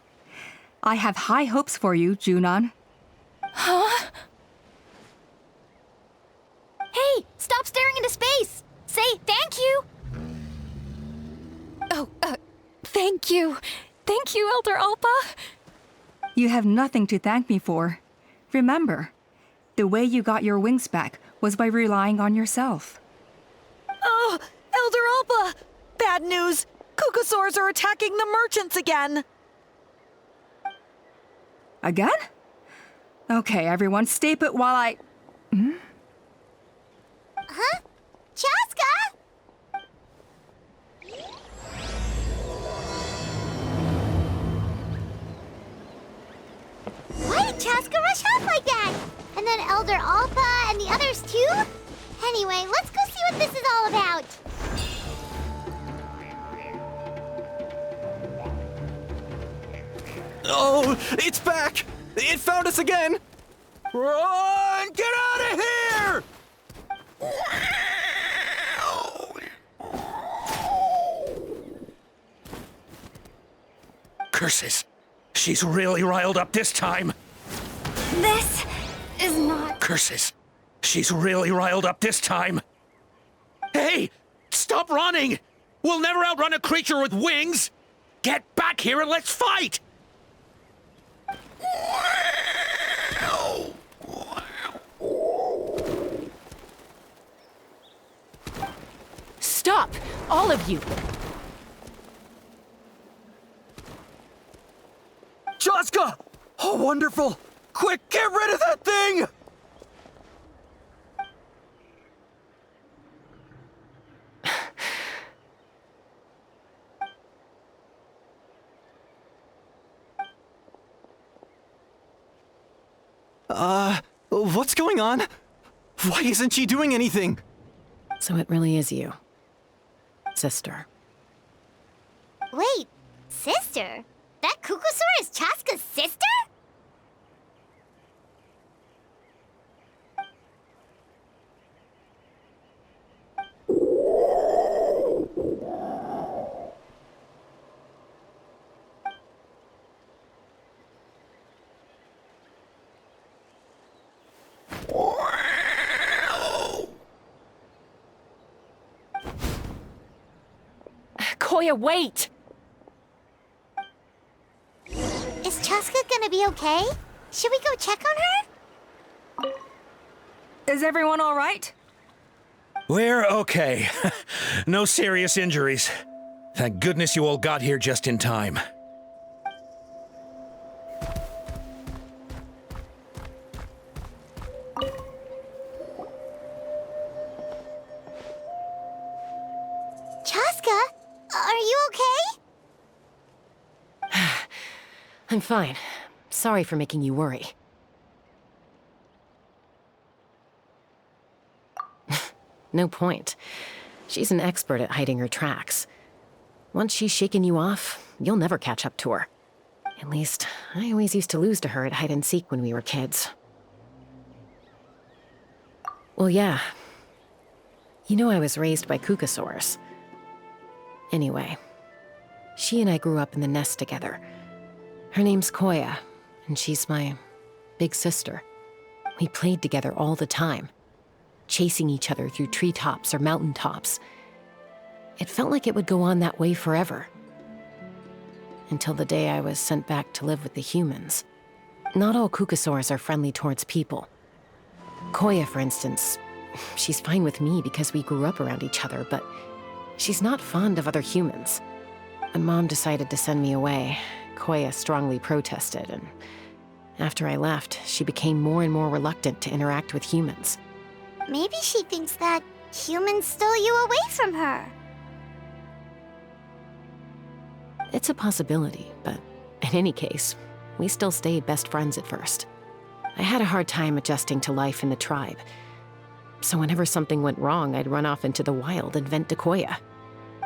D: I have high hopes for you, Junon.
C: Huh? Hey, stop staring into space! Say thank you!
I: Oh, thank you. Thank you, Elder Alpa.
D: You have nothing to thank me for. Remember, the way you got your wings back was by relying on yourself.
Q: Oh, Elder Alpa! Bad news! Kukusaurs are attacking the merchants again!
D: Again? Okay, everyone, stay put while I...
B: Huh? Chaska? Why did Chaska rush off like that? And then Elder Alpa and the others too? Anyway, let's go see what this is all about.
N: Oh, it's back! It found us again!
O: Run! Get out of here! Curses! She's really riled up this time.
C: This is not...
O: Curses! She's really riled up this time. Hey! Stop running! We'll never outrun a creature with wings! Get back here and let's fight!
A: Stop! All of you!
O: Chaska! Oh, wonderful! Quick, get rid of that thing!
N: What's going on? Why isn't she doing anything?
A: So it really is you, sister.
B: Wait, sister? That Kukusaur is Chaska's sister?
A: Koya, wait!
B: Is Chaska gonna be okay? Should we go check on her?
D: Is everyone all right?
O: We're okay. No serious injuries. Thank goodness you all got here just in time.
A: I'm fine. Sorry for making you worry. No point. She's an expert at hiding her tracks. Once she's shaken you off, you'll never catch up to her. At least, I always used to lose to her at hide-and-seek when we were kids. Well, yeah. You know I was raised by Kukasaurs. Anyway, she and I grew up in the nest together. Her name's Koya, and she's my big sister. We played together all the time, chasing each other through treetops or mountaintops. It felt like it would go on that way forever. Until the day I was sent back to live with the humans. Not all Kukasaurs are friendly towards people. Koya, for instance, she's fine with me because we grew up around each other, but she's not fond of other humans. When Mom decided to send me away, Koya strongly protested, and after I left, she became more and more reluctant to interact with humans.
B: Maybe she thinks that humans stole you away from her.
A: It's a possibility, but in any case, we still stayed best friends at first. I had a hard time adjusting to life in the tribe, so whenever something went wrong, I'd run off into the wild and vent to Koya.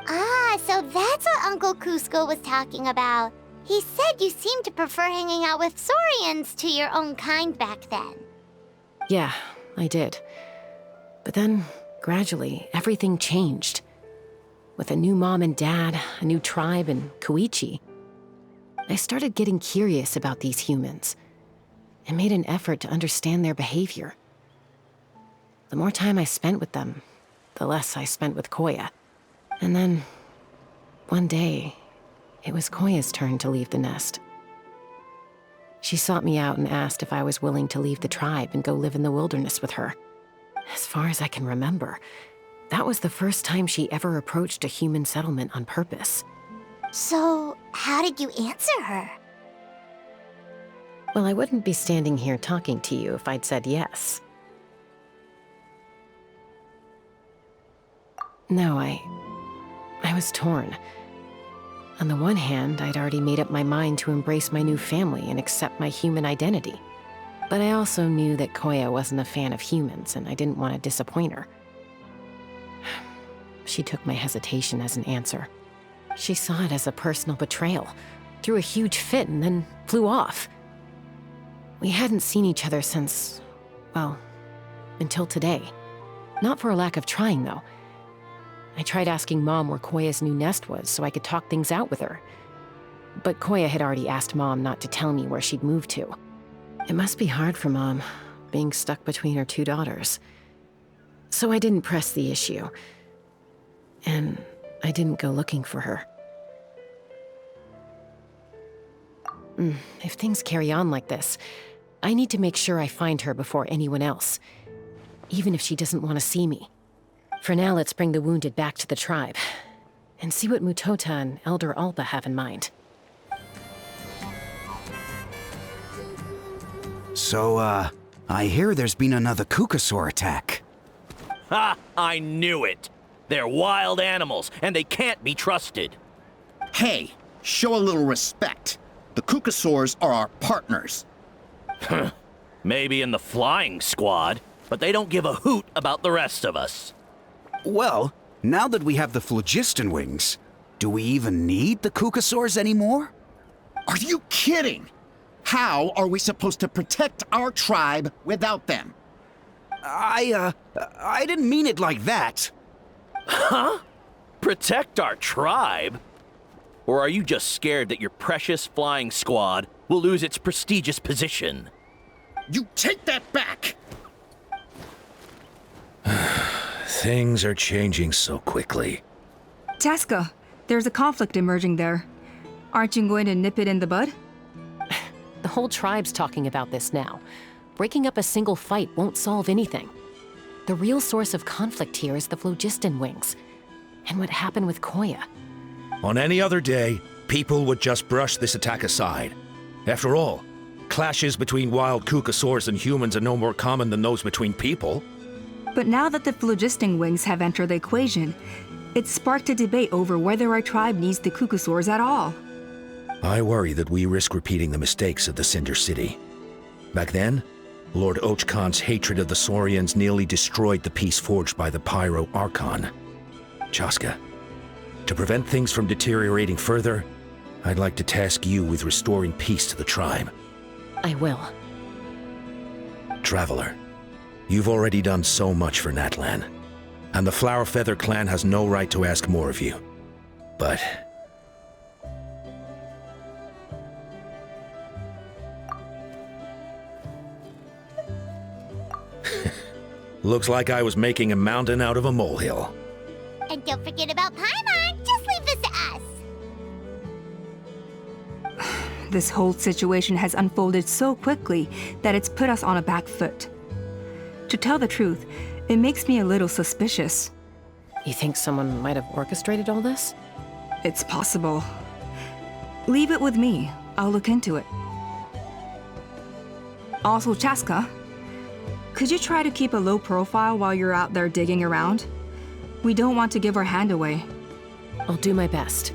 B: Ah, so that's what Uncle Cusco was talking about. He said you seemed to prefer hanging out with Saurians to your own kind back then.
A: Yeah, I did. But then, gradually, everything changed. With a new mom and dad, a new tribe, and Koichi, I started getting curious about these humans and made an effort to understand their behavior. The more time I spent with them, the less I spent with Koya. And then, one day, it was Koya's turn to leave the nest. She sought me out and asked if I was willing to leave the tribe and go live in the wilderness with her. As far as I can remember, that was the first time she ever approached a human settlement on purpose.
B: So, how did you answer her?
A: Well, I wouldn't be standing here talking to you if I'd said yes. No, I was torn. On the one hand, I'd already made up my mind to embrace my new family and accept my human identity. But I also knew that Koya wasn't a fan of humans, and I didn't want to disappoint her. She took my hesitation as an answer. She saw it as a personal betrayal, threw a huge fit, and then flew off. We hadn't seen each other since, well, until today. Not for a lack of trying, though. I tried asking Mom where Koya's new nest was so I could talk things out with her. But Koya had already asked Mom not to tell me where she'd moved to. It must be hard for Mom, being stuck between her two daughters. So I didn't press the issue. And I didn't go looking for her. If things carry on like this, I need to make sure I find her before anyone else, even if she doesn't want to see me. For now, let's bring the wounded back to the tribe, and see what Mutota and Elder Alpa have in mind.
F: So, I hear there's been another Kukasaur attack.
H: Ha! I knew it! They're wild animals, and they can't be trusted.
P: Hey, show a little respect. The Kukasaurs are our partners.
H: Maybe in the flying squad, but they don't give a hoot about the rest of us.
F: Well, now that we have the phlogiston wings, do we even need the Kukasaurs anymore?
P: Are you kidding? How are we supposed to protect our tribe without them?
F: I didn't mean it like that.
H: Huh? Protect our tribe? Or are you just scared that your precious flying squad will lose its prestigious position?
P: You take that back!
G: Things are changing so quickly.
D: Chaska, there's a conflict emerging there. Aren't you going to nip it in the bud?
A: The whole tribe's talking about this now. Breaking up a single fight won't solve anything. The real source of conflict here is the phlogiston wings, and what happened with Koya.
G: On any other day, people would just brush this attack aside. After all, clashes between wild Kukasaurs and humans are no more common than those between people.
D: But now that the phlogiston wings have entered the equation, it's sparked a debate over whether our tribe needs the Kukasaurs at all.
G: I worry that we risk repeating the mistakes of the Cinder City. Back then, Lord Ochkon's hatred of the Saurians nearly destroyed the peace forged by the Pyro Archon. Chaska, to prevent things from deteriorating further, I'd like to task you with restoring peace to the tribe.
A: I will.
G: Traveler, you've already done so much for Natlan, and the Flower Feather clan has no right to ask more of you. But looks like I was making a mountain out of a molehill.
B: And don't forget about Paimon. Just leave this to us.
D: This whole situation has unfolded so quickly that it's put us on a back foot. To tell the truth, it makes me a little suspicious.
A: You think someone might have orchestrated all this?
D: It's possible. Leave it with me. I'll look into it. Also, Chaska, could you try to keep a low profile while you're out there digging around? We don't want to give our hand away.
A: I'll do my best.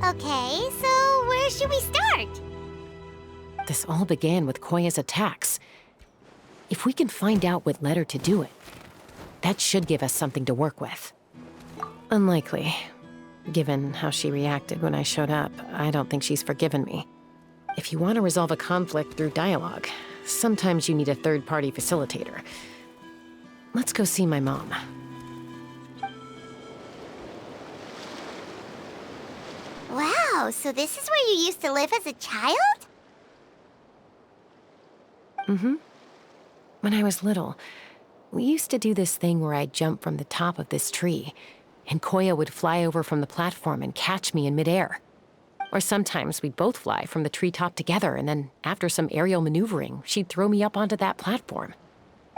B: Okay, so where should we start?
A: This all began with Koya's attacks. If we can find out what led her to do it, that should give us something to work with. Unlikely. Given how she reacted when I showed up, I don't think she's forgiven me. If you want to resolve a conflict through dialogue, sometimes you need a third-party facilitator. Let's go see my mom.
B: Wow, so this is where you used to live as a child?
A: Mm-hmm. When I was little, we used to do this thing where I'd jump from the top of this tree, and Koya would fly over from the platform and catch me in midair. Or sometimes we'd both fly from the treetop together, and then after some aerial maneuvering, she'd throw me up onto that platform.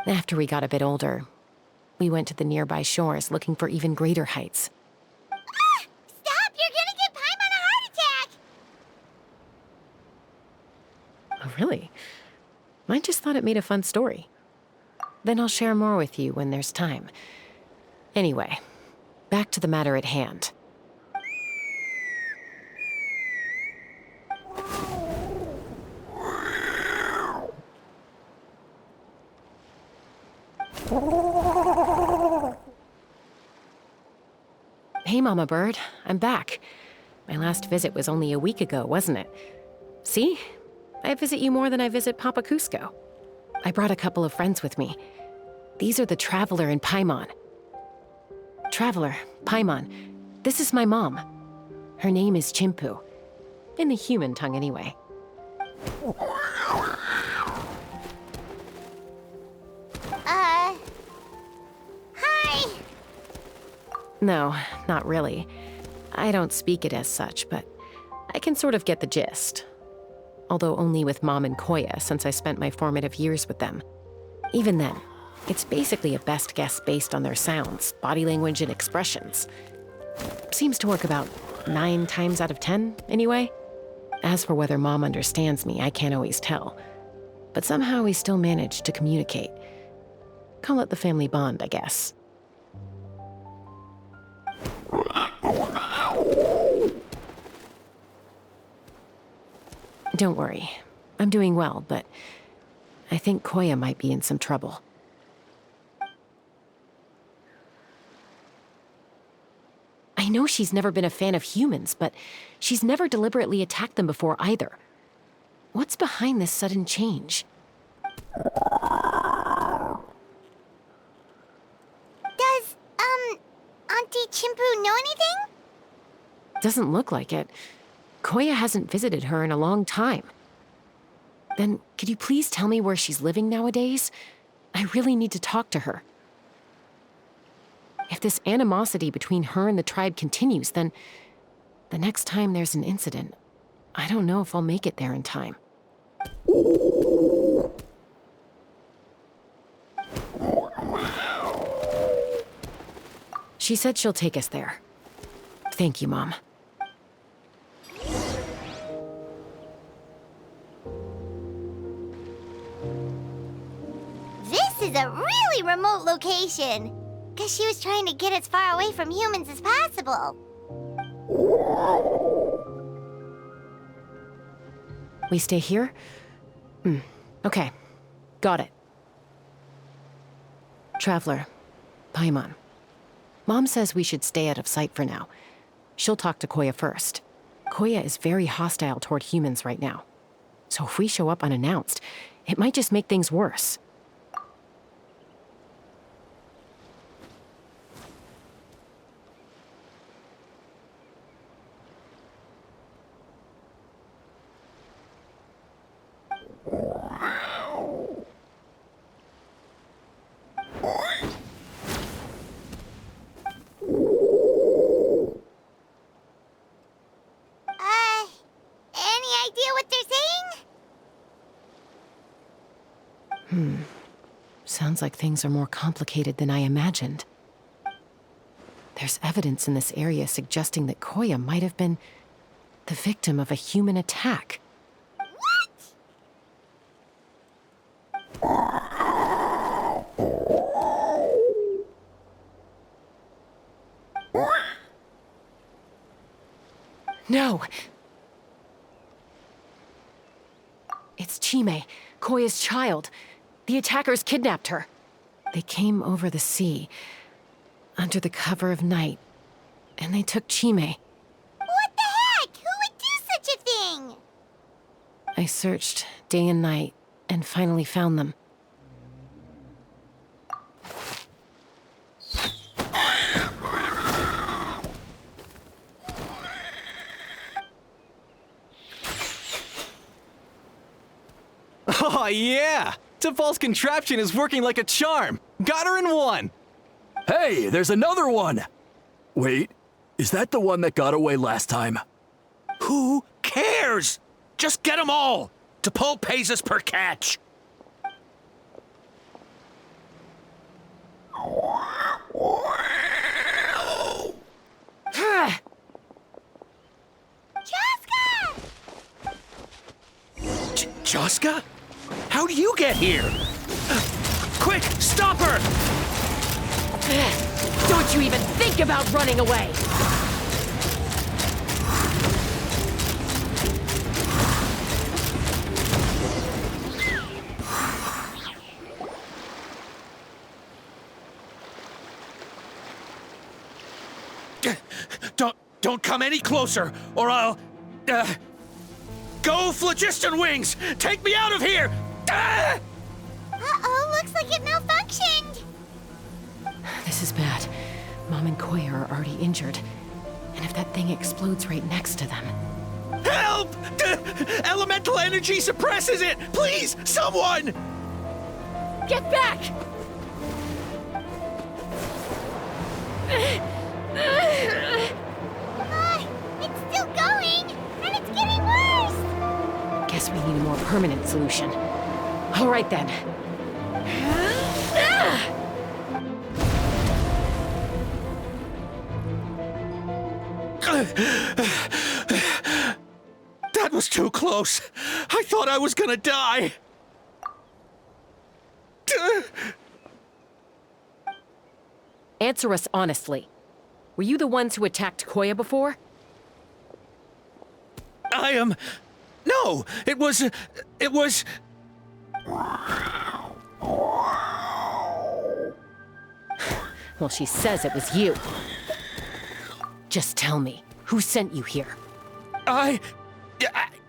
A: After we got a bit older, we went to the nearby shores looking for even greater heights.
B: Ah! Stop! You're gonna give Paimon a heart attack!
A: Oh, really? I just thought it made a fun story. Then I'll share more with you when there's time. Anyway, back to the matter at hand. Hey, Mama Bird. I'm back. My last visit was only a week ago, wasn't it? See? I visit you more than I visit Papa Cusco. I brought a couple of friends with me. These are the Traveler and Paimon. Traveler, Paimon, this is my mom. Her name is Chimpu. In the human tongue, anyway.
B: Hi!
A: No, not really. I don't speak it as such, but I can sort of get the gist. Although only with Mom and Koya, since I spent my formative years with them. Even then, it's basically a best guess based on their sounds, body language, and expressions. Seems to work about 9 times out of 10, anyway. As for whether Mom understands me, I can't always tell. But somehow we still manage to communicate. Call it the family bond, I guess. Don't worry. I'm doing well, but I think Koya might be in some trouble. I know she's never been a fan of humans, but she's never deliberately attacked them before either. What's behind this sudden change?
B: Does, Auntie Chimpu know anything?
A: Doesn't look like it. Koya hasn't visited her in a long time. Then, could you please tell me where she's living nowadays? I really need to talk to her. If this animosity between her and the tribe continues, then the next time there's an incident, I don't know if I'll make it there in time. She said she'll take us there. Thank you, Mom.
B: This is a really remote location. because she was trying to get as far away from humans as possible.
A: We stay here? Okay. Got it. Traveler, Paimon. Mom says we should stay out of sight for now. She'll talk to Koya first. Koya is very hostile toward humans right now. So if we show up unannounced, it might just make things worse.
B: Any idea what they're saying?
A: Sounds like things are more complicated than I imagined. There's evidence in this area suggesting that Koya might have been the victim of a human attack. No! It's Chime, Koya's child. The attackers kidnapped her. They came over the sea, under the cover of night, and they took Chime.
B: What the heck? Who would do such a thing?
A: I searched day and night, and finally found them.
N: Oh yeah! T'Pol's contraption is working like a charm! Got her in one!
R: Hey, there's another one! Wait, is that the one that got away last time?
O: Who cares? Just get them all! T'Pol pays us per catch! Chaska? How do you get here? Quick, stop her!
A: Don't you even think about running away!
O: Don't come any closer, or I'll... Go, Phlogiston Wings! Take me out of here!
B: Uh-oh, looks like it malfunctioned!
A: This is bad. Mom and Koya are already injured. And if that thing explodes right next to them...
O: Help! Elemental energy suppresses it! Please, someone!
A: Get back!
B: It's still going, and it's getting worse!
A: Guess we need a more permanent solution. All right then.
O: That was too close. I thought I was gonna die.
A: Answer us honestly. Were you the ones who attacked Koya before?
O: I am... No, it was...
A: Well, she says it was you. Just tell me, who sent you here?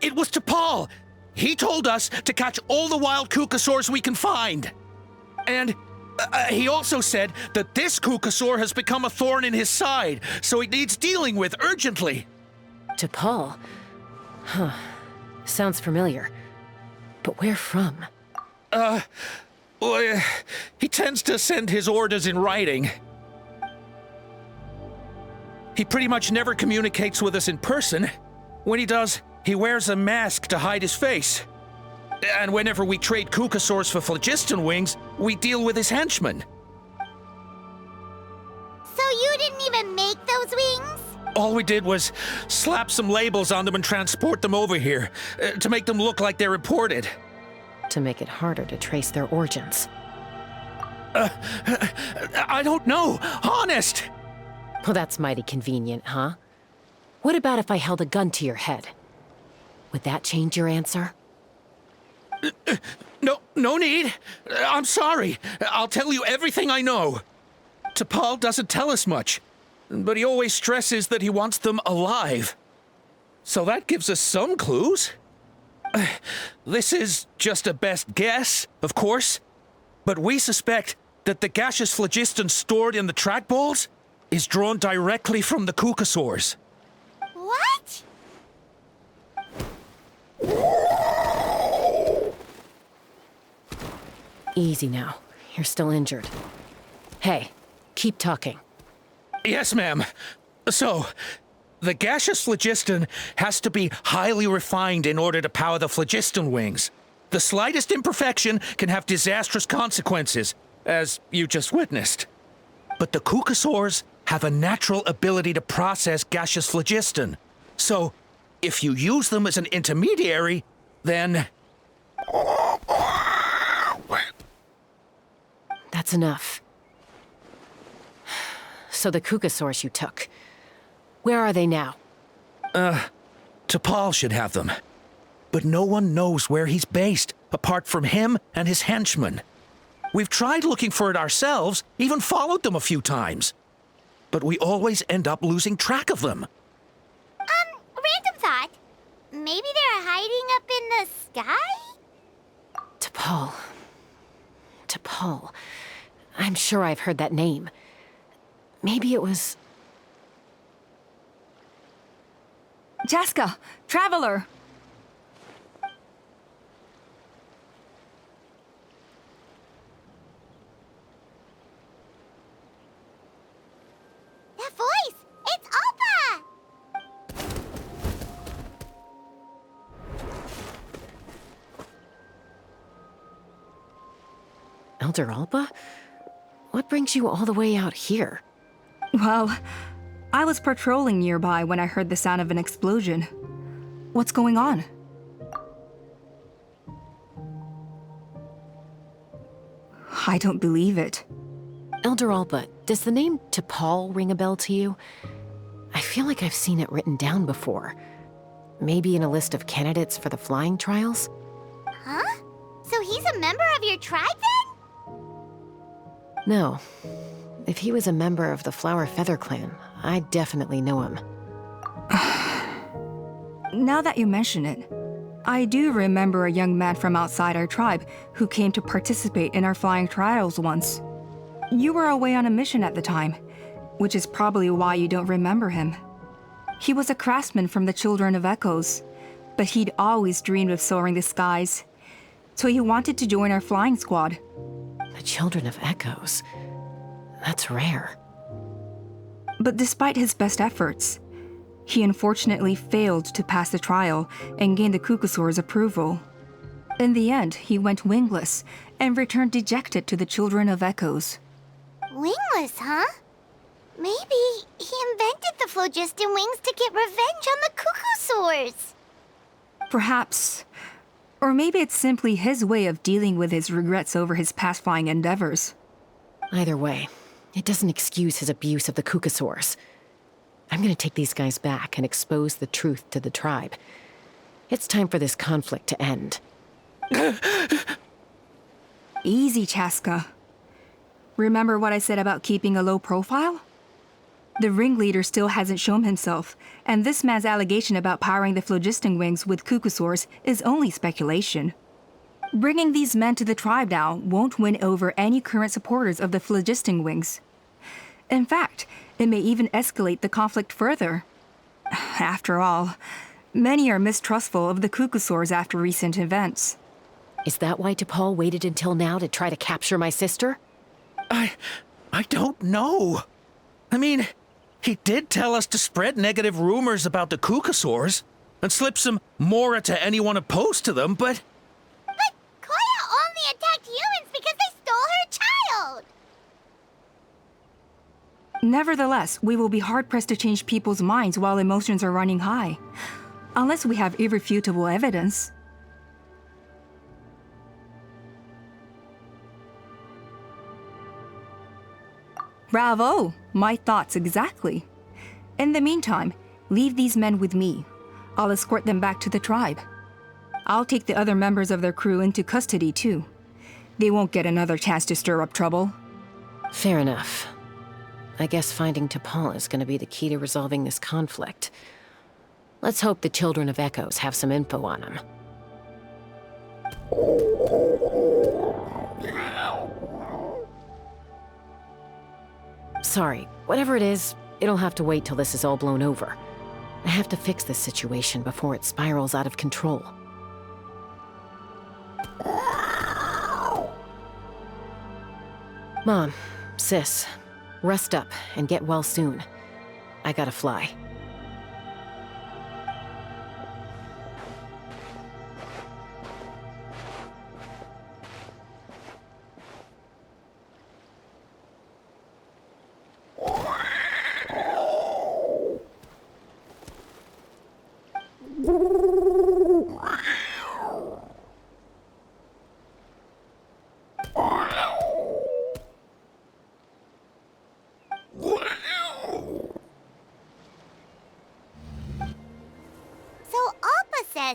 O: It was T'Pol. He told us to catch all the wild Kukasaurs we can find. And he also said that this Kukasaur has become a thorn in his side, so it needs dealing with urgently.
A: T'Pol? Huh. Sounds familiar. But where from?
O: Well, he tends to send his orders in writing. He pretty much never communicates with us in person. When he does, he wears a mask to hide his face. And whenever we trade Kukasaurs for Phlogiston Wings, we deal with his henchmen.
B: So you didn't even make those wings?
O: All we did was slap some labels on them and transport them over here, to make them look like they're imported.
A: To make it harder to trace their origins.
O: I don't know, honest!
A: Well, that's mighty convenient, huh? What about if I held a gun to your head? Would that change your answer?
O: No need. I'm sorry. I'll tell you everything I know. T'Pol doesn't tell us much, but he always stresses that he wants them alive. So that gives us some clues. This is just a best guess, of course, but we suspect that the gaseous phlogiston stored in the trackballs is drawn directly from the Kukasaurs.
B: What?
A: Easy now. You're still injured. Hey, keep talking.
O: Yes, ma'am. So, the gaseous phlogiston has to be highly refined in order to power the phlogiston wings. The slightest imperfection can have disastrous consequences, as you just witnessed. But the Kukasaurs have a natural ability to process gaseous phlogiston. So, if you use them as an intermediary, then...
A: That's enough. So the Kukasaurs you took, where are they now?
O: T'Pol should have them. But no one knows where he's based, apart from him and his henchmen. We've tried looking for it ourselves, even followed them a few times. But we always end up losing track of them.
B: Random thought. Maybe they're hiding up in the sky?
A: T'Pol. I'm sure I've heard that name. Maybe it was...
D: Chaska! Traveler!
B: That voice! It's Oppa!
A: Elder Alba? What brings you all the way out here?
D: Well, I was patrolling nearby when I heard the sound of an explosion. What's going on? I don't believe it.
A: Elder Alba, does the name T'Pol ring a bell to you? I feel like I've seen it written down before. Maybe in a list of candidates for the flying trials?
B: Huh? So he's a member of your tribe then?
A: No. If he was a member of the Flower Feather clan, I definitely know him.
D: Now that you mention it, I do remember a young man from outside our tribe who came to participate in our flying trials once. You were away on a mission at the time, which is probably why you don't remember him. He was a craftsman from the Children of Echoes, but he'd always dreamed of soaring the skies, so he wanted to join our flying squad.
A: The Children of Echoes? That's rare.
D: But despite his best efforts, he unfortunately failed to pass the trial and gain the Kukasaur's approval. In the end, he went wingless and returned dejected to the Children of Echoes.
B: Wingless, huh? Maybe he invented the phlogiston wings to get revenge on the Kukasaurs.
D: Perhaps. Or maybe it's simply his way of dealing with his regrets over his past flying endeavors.
A: Either way, it doesn't excuse his abuse of the Kukasaurs. I'm gonna take these guys back and expose the truth to the tribe. It's time for this conflict to end.
D: Easy, Chaska. Remember what I said about keeping a low profile? The ringleader still hasn't shown himself, and this man's allegation about powering the phlogiston wings with Kukasaurs is only speculation. Bringing these men to the tribe now won't win over any current supporters of the phlogiston wings. In fact, it may even escalate the conflict further. After all, many are mistrustful of the Kukasaurs after recent events.
A: Is that why T'Pol waited until now to try to capture my sister?
O: I don't know. I mean, he did tell us to spread negative rumors about the Kukasaurs and slip some Mora to anyone opposed to them, but...
B: But Koya only attacked humans because they stole her child!
D: Nevertheless, we will be hard-pressed to change people's minds while emotions are running high. Unless we have irrefutable evidence. Bravo! My thoughts exactly. In the meantime, leave these men with me. I'll escort them back to the tribe. I'll take the other members of their crew into custody too. They won't get another chance to stir up trouble.
A: Fair enough. I guess finding T'Pol is going to be the key to resolving this conflict. Let's hope the Children of Echoes have some info on him. Sorry, whatever it is, it'll have to wait till this is all blown over. I have to fix this situation before it spirals out of control. Mom, Sis, rest up and get well soon. I gotta fly.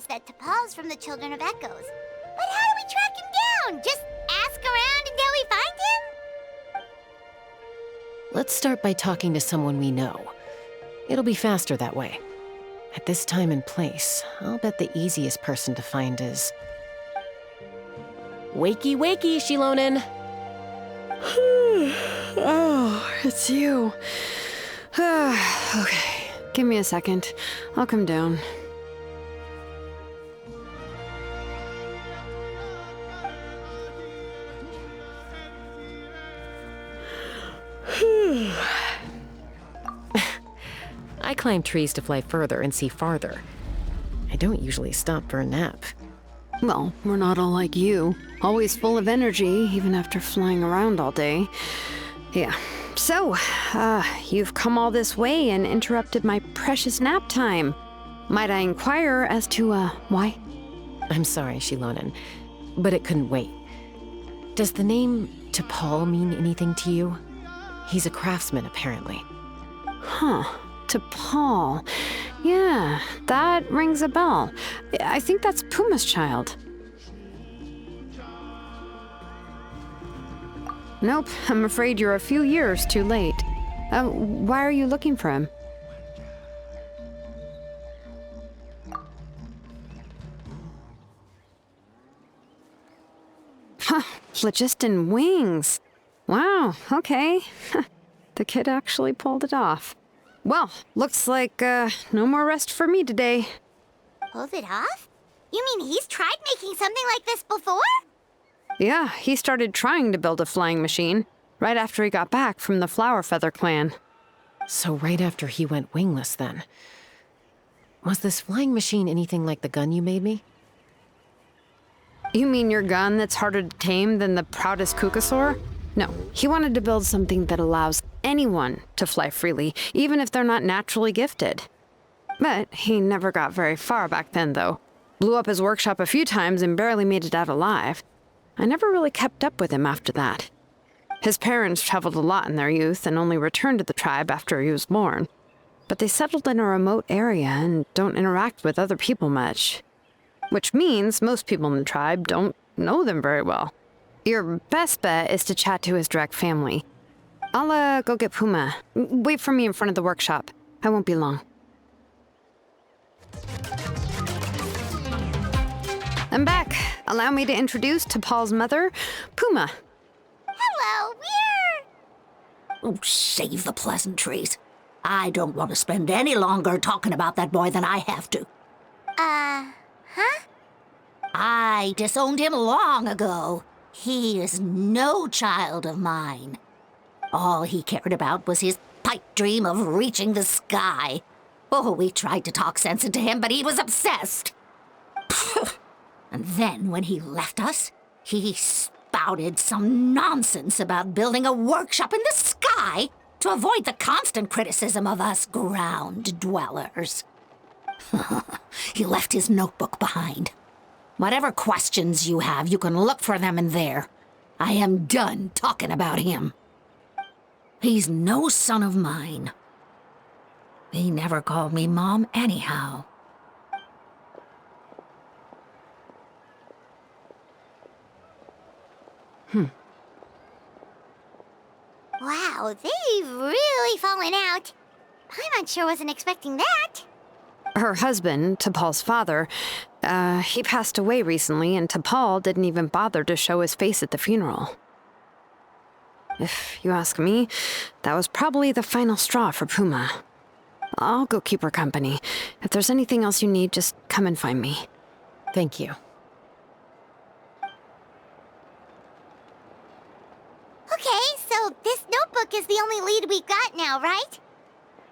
B: That T'Pol's from the Children of Echoes. But how do we track him down? Just ask around until we find him?
A: Let's start by talking to someone we know. It'll be faster that way. At this time and place, I'll bet the easiest person to find is... Wakey, wakey, Shilonen!
S: Oh, it's you. Okay, give me a second. I'll come down.
A: I climb trees to fly further and see farther. I don't usually stop for a nap.
S: Well, we're not all like you. Always full of energy, even after flying around all day. Yeah. So, you've come all this way and interrupted my precious nap time. Might I inquire as to, why?
A: I'm sorry, Shilonen, but it couldn't wait. Does the name T'Pol mean anything to you? He's a craftsman, apparently.
S: Huh. T'Pol. Yeah, that rings a bell. I think that's Puma's child. Nope, I'm afraid you're a few years too late. Why are you looking for him? Huh, phlogiston wings. Wow, okay. The kid actually pulled it off. Well, looks like, no more rest for me today.
B: Pulled it off? You mean he's tried making something like this before?
S: Yeah, he started trying to build a flying machine right after he got back from the Flower Feather clan.
A: So right after he went wingless, then. Was this flying machine anything like the gun you made me?
S: You mean your gun that's harder to tame than the proudest Kukasaur? No, he wanted to build something that allows anyone to fly freely, even if they're not naturally gifted. But he never got very far back then, though. Blew up his workshop a few times and barely made it out alive. I never really kept up with him after that. His parents traveled a lot in their youth and only returned to the tribe after he was born. But they settled in a remote area and don't interact with other people much. Which means most people in the tribe don't know them very well. Your best bet is to chat to his direct family. I'll, go get Puma. Wait for me in front of the workshop. I won't be long. I'm back. Allow me to introduce T'Pol's mother, Puma.
B: Hello, we're...
T: Oh, save the pleasantries. I don't want to spend any longer talking about that boy than I have to.
B: Huh?
T: I disowned him long ago. He is no child of mine. All he cared about was his pipe dream of reaching the sky. Oh, we tried to talk sense into him, but he was obsessed. And then when he left us, he spouted some nonsense about building a workshop in the sky to avoid the constant criticism of us ground dwellers. He left his notebook behind. Whatever questions you have, you can look for them in there. I am done talking about him.
M: He's no son of mine. He never called me Mom anyhow.
B: Wow, they've really fallen out. Paimon sure wasn't expecting that.
S: Her husband, T'Pol's father, he passed away recently, and T'Pol didn't even bother to show his face at the funeral. If you ask me, that was probably the final straw for Puma. I'll go keep her company. If there's anything else you need, just come and find me.
A: Thank you.
B: Okay, so this notebook is the only lead we've got now, right?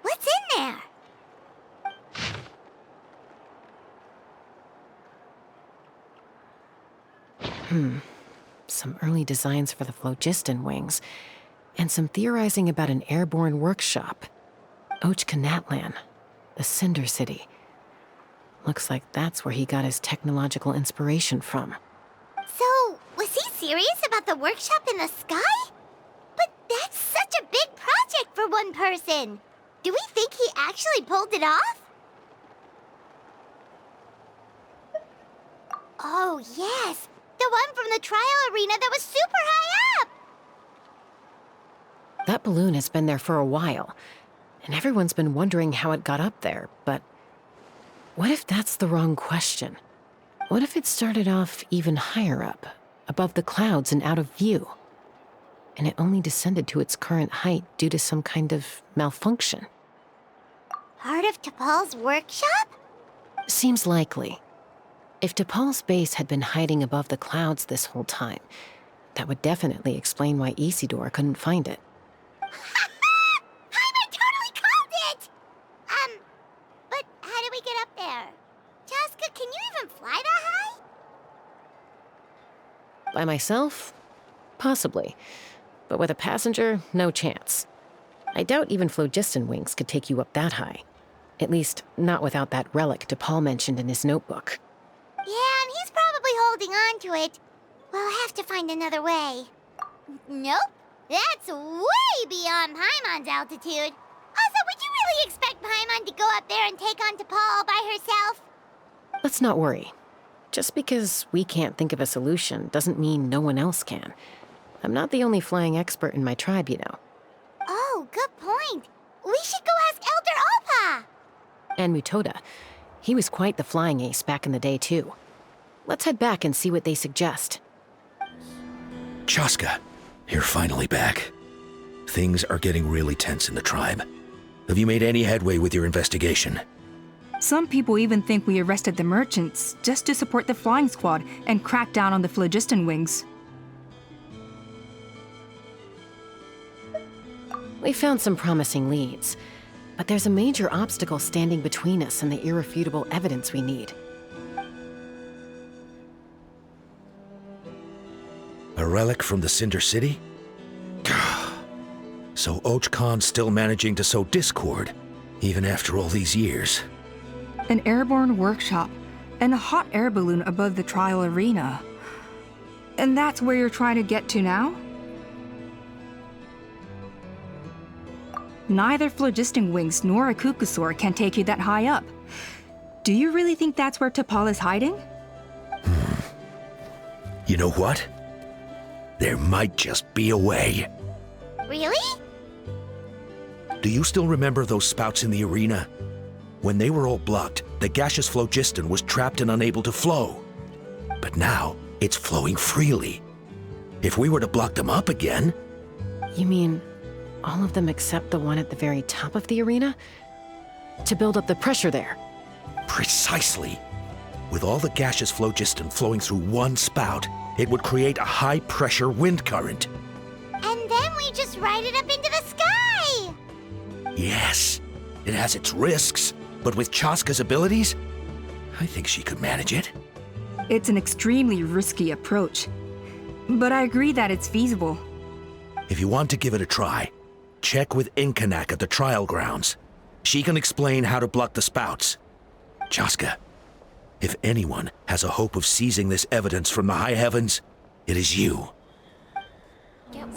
B: What's in there?
A: Some early designs for the phlogiston wings, and some theorizing about an airborne workshop. Tlalocan, the Cinder City. Looks like that's where he got his technological inspiration from.
B: So, was he serious about the workshop in the sky? But that's such a big project for one person. Do we think he actually pulled it off? Oh, yes. The one from the trial arena that was super high up!
A: That balloon has been there for a while, and everyone's been wondering how it got up there, but what if that's the wrong question? What if it started off even higher up, above the clouds and out of view, and it only descended to its current height due to some kind of malfunction?
B: Part of T'Pol's workshop?
A: Seems likely. If T'Pol's base had been hiding above the clouds this whole time, that would definitely explain why Isidore couldn't find it.
B: Paimon totally called it! But how do we get up there? Chaska, can you even fly that high?
A: By myself? Possibly. But with a passenger, no chance. I doubt even phlogiston wings could take you up that high. At least, not without that relic T'Pol mentioned in his notebook.
B: Yeah, and he's probably holding on to it. We'll have to find another way. Nope. That's way beyond Paimon's altitude. Also, would you really expect Paimon to go up there and take on T'Pol all by herself?
A: Let's not worry. Just because we can't think of a solution doesn't mean no one else can. I'm not the only flying expert in my tribe, you know.
B: Oh, good point. We should go ask Elder Alpa.
A: And Mutoda. He was quite the flying ace back in the day, too. Let's head back and see what they suggest.
G: Chaska, you're finally back. Things are getting really tense in the tribe. Have you made any headway with your investigation?
D: Some people even think we arrested the merchants just to support the flying squad and crack down on the phlogiston wings.
A: We found some promising leads, but there's a major obstacle standing between us and the irrefutable evidence we need.
G: A relic from the Cinder City? So Tlalocan's still managing to sow discord, even after all these years.
D: An airborne workshop and a hot air balloon above the trial arena. And that's where you're trying to get to now? Neither phlogiston wings nor a Kukusaur can take you that high up. Do you really think that's where T'Pol is hiding?
G: You know what? There might just be a way.
B: Really?
G: Do you still remember those spouts in the arena? When they were all blocked, the gaseous phlogiston was trapped and unable to flow. But now, it's flowing freely. If we were to block them up again...
A: You mean all of them except the one at the very top of the arena? To build up the pressure there?
G: Precisely. With all the gaseous phlogiston flowing through one spout, it would create a high-pressure wind current.
B: And then we just ride it up into the sky!
G: Yes, it has its risks, but with Chaska's abilities, I think she could manage it.
D: It's an extremely risky approach, but I agree that it's feasible.
G: If you want to give it a try, check with Inkanak at the trial grounds. She can explain how to block the spouts. Chaska, if anyone has a hope of seizing this evidence from the high heavens, it is you.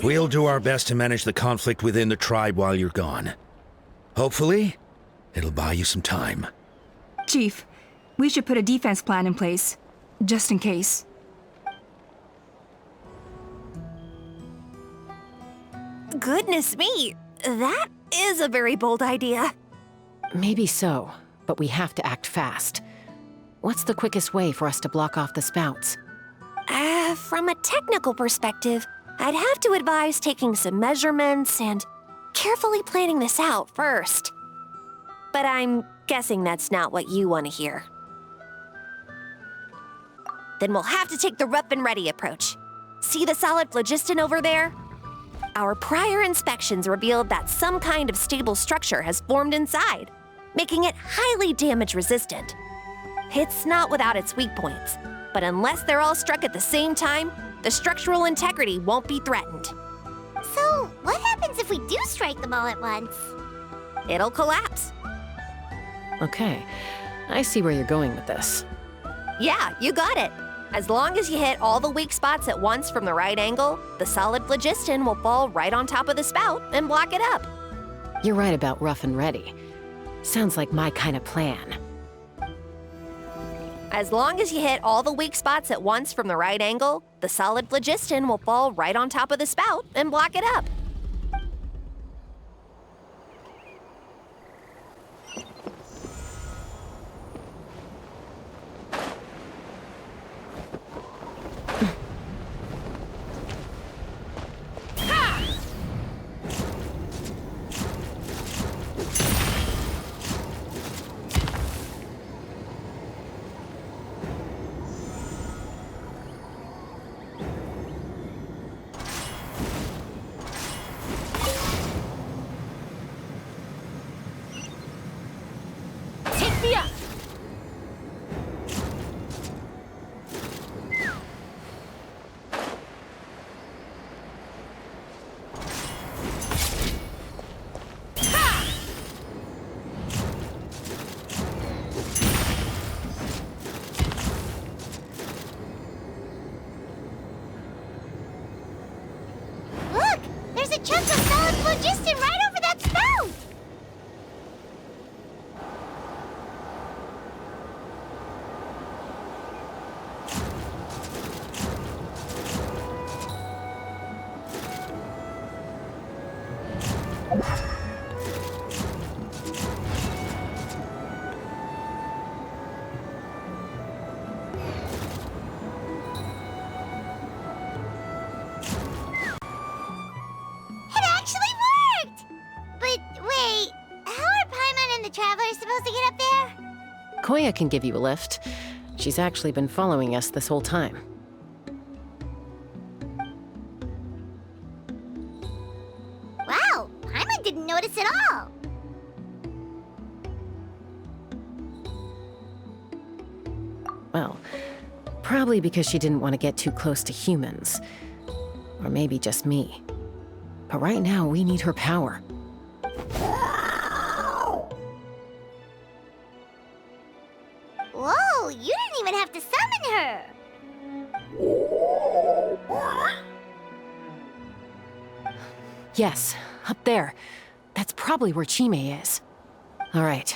G: We'll do our best to manage the conflict within the tribe while you're gone. Hopefully, it'll buy you some time.
D: Chief, we should put a defense plan in place, just in case.
J: Goodness me, that is a very bold idea.
A: Maybe so, but we have to act fast. What's the quickest way for us to block off the spouts?
J: From a technical perspective, I'd have to advise taking some measurements and carefully planning this out first. But I'm guessing that's not what you want to hear. Then we'll have to take the rough and ready approach. See the solid phlogiston over there? Our prior inspections revealed that some kind of stable structure has formed inside, making it highly damage resistant. It's not without its weak points, but unless they're all struck at the same time, the structural integrity won't be threatened.
B: So, what happens if we do strike them all at once?
J: It'll collapse.
A: Okay, I see where you're going with this.
J: Yeah, you got it. As long as you hit all the weak spots at once from the right angle, the solid phlogiston will fall right on top of the spout and block it up.
A: You're right about rough and ready. Sounds like my kind of plan.
J: As long as you hit all the weak spots at once from the right angle, the solid phlogiston will fall right on top of the spout and block it up.
B: Chunk of solid phlogiston right over that spout!
A: Nechea can give you a lift. She's actually been following us this whole time.
B: Wow, Paimon didn't notice at all.
A: Well, probably because she didn't want to get too close to humans. Or maybe just me. But right now, we need her power.
B: Whoa, you didn't even have to summon her!
A: Yes, up there. That's probably where Chime is. All right,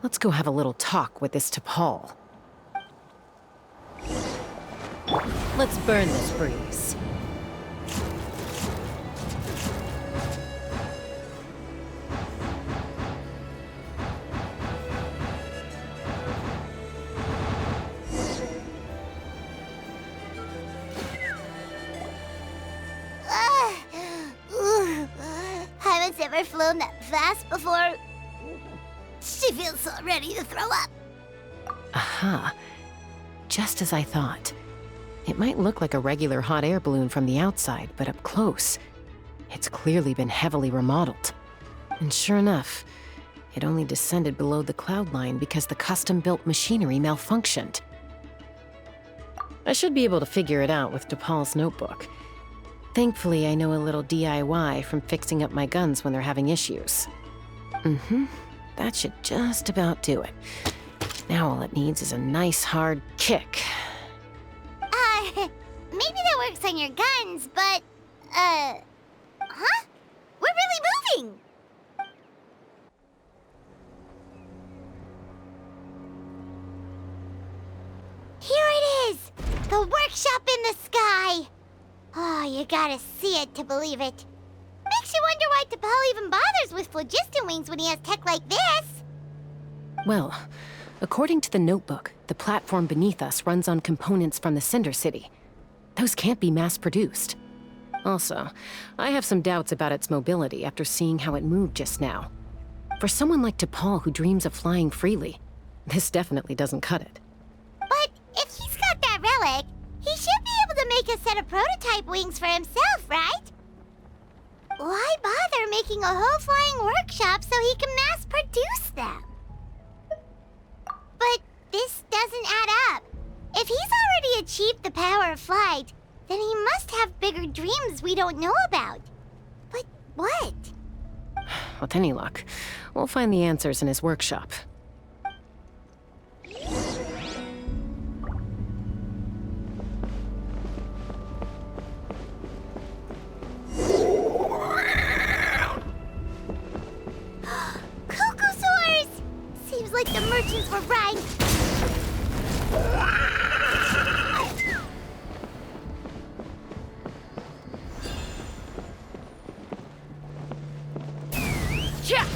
A: let's go have a little talk with this T'Pol. Let's burn this breeze.
B: Haven't ever flown that fast before. She feels so ready to throw up.
A: Aha. Just as I thought. It might look like a regular hot air balloon from the outside, but up close, it's clearly been heavily remodeled. And sure enough, it only descended below the cloud line because the custom-built machinery malfunctioned. I should be able to figure it out with T'Pol's notebook. Thankfully, I know a little DIY from fixing up my guns when they're having issues. That should just about do it. Now all it needs is a nice hard kick.
B: Maybe that works on your guns, but Huh? We're really moving! Here it is! The workshop in the sky! Oh, you gotta see it to believe it. Makes you wonder why T'Pol even bothers with phlogiston wings when he has tech like this.
A: Well, according to the notebook, the platform beneath us runs on components from the Cinder City. Those can't be mass-produced. Also, I have some doubts about its mobility after seeing how it moved just now. For someone like T'Pol who dreams of flying freely, this definitely doesn't cut it.
B: But if he's got that relic, he should be able to make a set of prototype wings for himself, right? Why bother making a whole flying workshop so he can mass-produce them? But this doesn't add up. If he's already achieved the power of flight, then he must have bigger dreams we don't know about. But what?
A: With any luck, we'll find the answers in his workshop.
B: Cuckoosaurs! Seems like the merchants were right.
E: Yeah!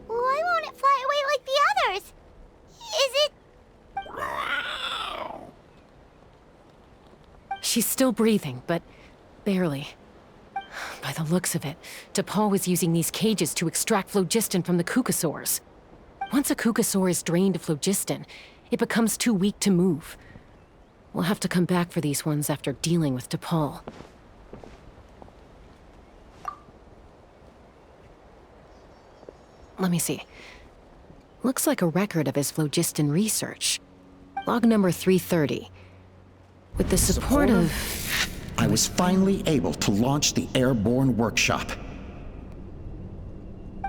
B: Why won't it fly away like the others? Is it...
A: She's still breathing, but barely. By the looks of it, T'Pol was using these cages to extract phlogiston from the Cuckosaurs. Once a Cuckosaur is drained of phlogiston, it becomes too weak to move. We'll have to come back for these ones after dealing with T'Pol. Let me see. Looks like a record of his phlogiston research. Log number 330. With the support of...
P: I was finally able to launch the airborne workshop.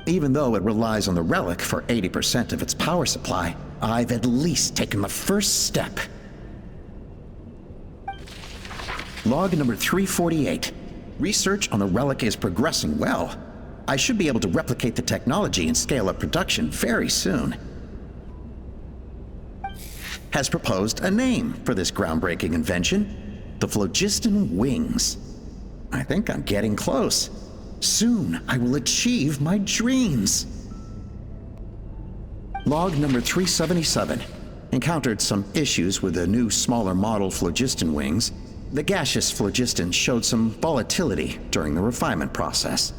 P: Even though it relies on the relic for 80% of its power supply, I've at least taken the first step. Log number 348. Research on the relic is progressing well. I should be able to replicate the technology and scale up production very soon. Has proposed a name for this groundbreaking invention: the phlogiston wings. I think I'm getting close. Soon I will achieve my dreams. Log number 377. Encountered some issues with the new smaller model phlogiston wings. The gaseous phlogiston showed some volatility during the refinement process.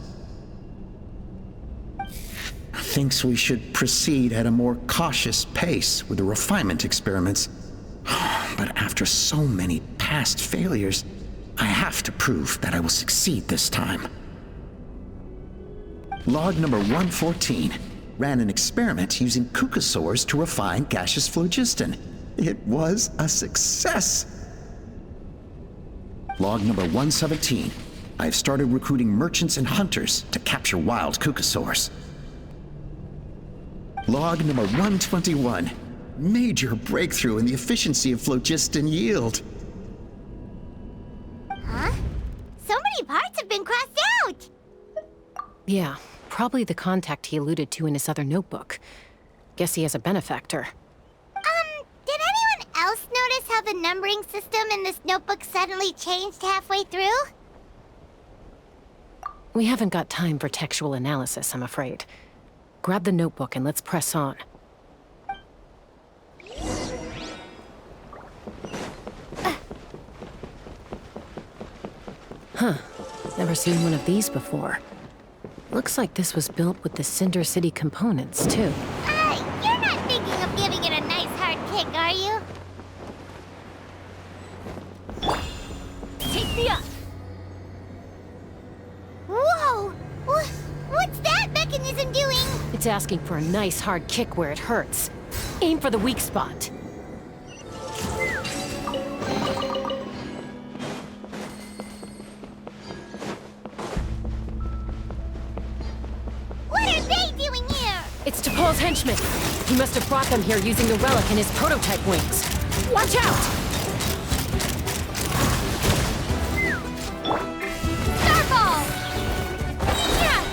P: Thinks we should proceed at a more cautious pace with the refinement experiments. But after so many past failures, I have to prove that I will succeed this time. Log number 114. Ran an experiment using Cuckosaurs to refine gaseous phlogiston. It was a success. Log number 117. I have started recruiting merchants and hunters to capture wild Cuckosaurs. Log number 121. Major breakthrough in the efficiency of phlogiston yield.
B: Huh? So many parts have been crossed out!
A: Yeah, probably the contact he alluded to in his other notebook. Guess he has a benefactor.
B: Did anyone else notice how the numbering system in this notebook suddenly changed halfway through?
A: We haven't got time for textual analysis, I'm afraid. Grab the notebook and let's press on. Huh. Never seen one of these before. Looks like this was built with the Cinder City components, too.
B: You're not thinking of giving it a nice hard kick, are you?
E: Take me up!
B: Whoa! What's that mechanism doing?
A: It's asking for a nice hard kick where it hurts. Aim for the weak spot.
B: What are they doing here?
A: It's T'Pol's henchmen. He must have brought them here using the relic in his prototype wings. Watch out!
B: Starfall! Yeah!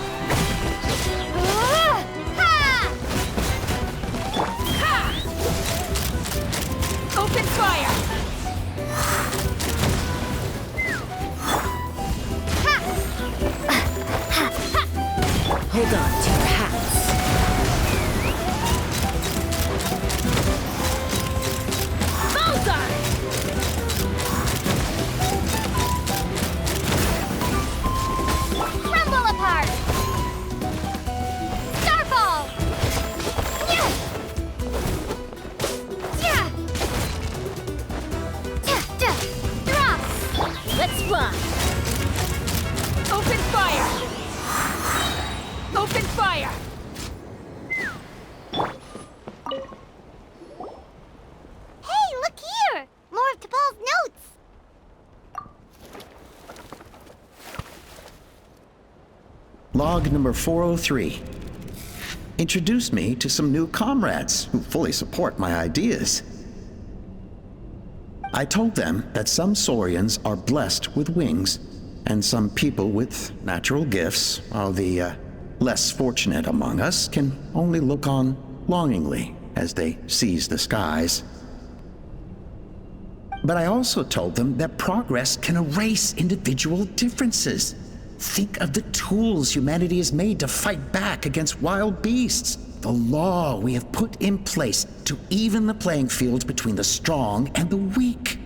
B: Ha!
E: Ha! Open fire!
A: Hold on to your hats.
E: Bullseye!
B: Crumble apart! Starfall! Yeah! Yeah! Drop!
E: Let's fly! Open fire! Open fire!
B: Hey, look here! More of T'Pol's notes!
P: Log number 403. Introduced me to some new comrades who fully support my ideas. I told them that some saurians are blessed with wings, and some people with natural gifts, while the less fortunate among us can only look on longingly as they seize the skies. But I also told them that progress can erase individual differences. Think of the tools humanity has made to fight back against wild beasts. The law we have put in place to even the playing field between the strong and the weak.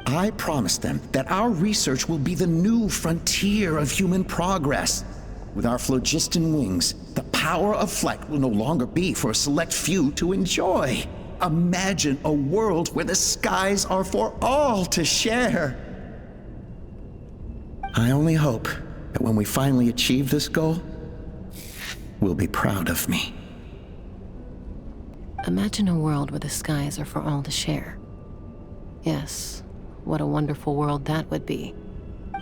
P: I promised them that our research will be the new frontier of human progress. With our phlogiston wings, the power of flight will no longer be for a select few to enjoy. Imagine a world where the skies are for all to share. I only hope that when we finally achieve this goal, we'll be proud of me.
A: Imagine a world where the skies are for all to share. Yes, what a wonderful world that would be.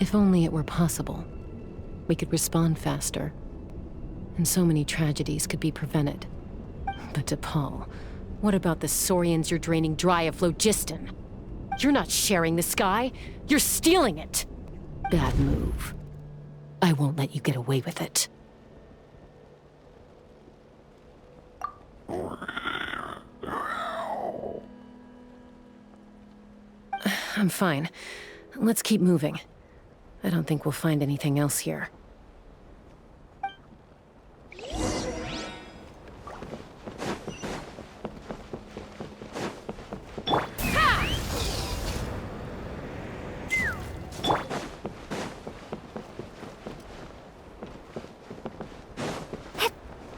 A: If only it were possible. We could respond faster, and so many tragedies could be prevented. But T'Pol, what about the saurians you're draining dry of phlogiston? You're not sharing the sky, you're stealing it! Bad move. I won't let you get away with it. I'm fine. Let's keep moving. I don't think we'll find anything else here.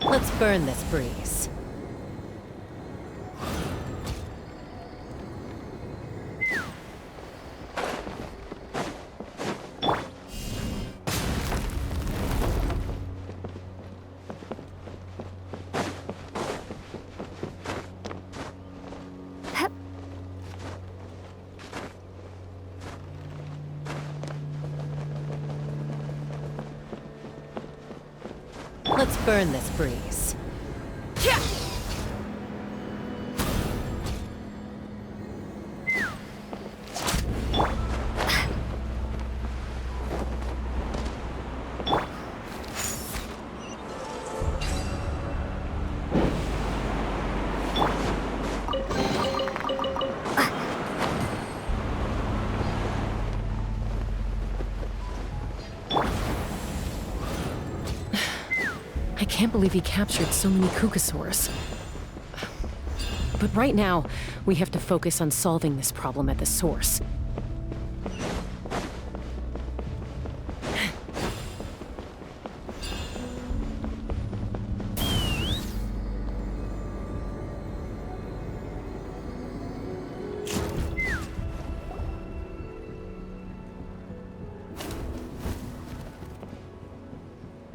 A: Let's burn this breeze. Let's burn this breeze. I can't believe he captured so many Kukasaurs. But right now, we have to focus on solving this problem at the source.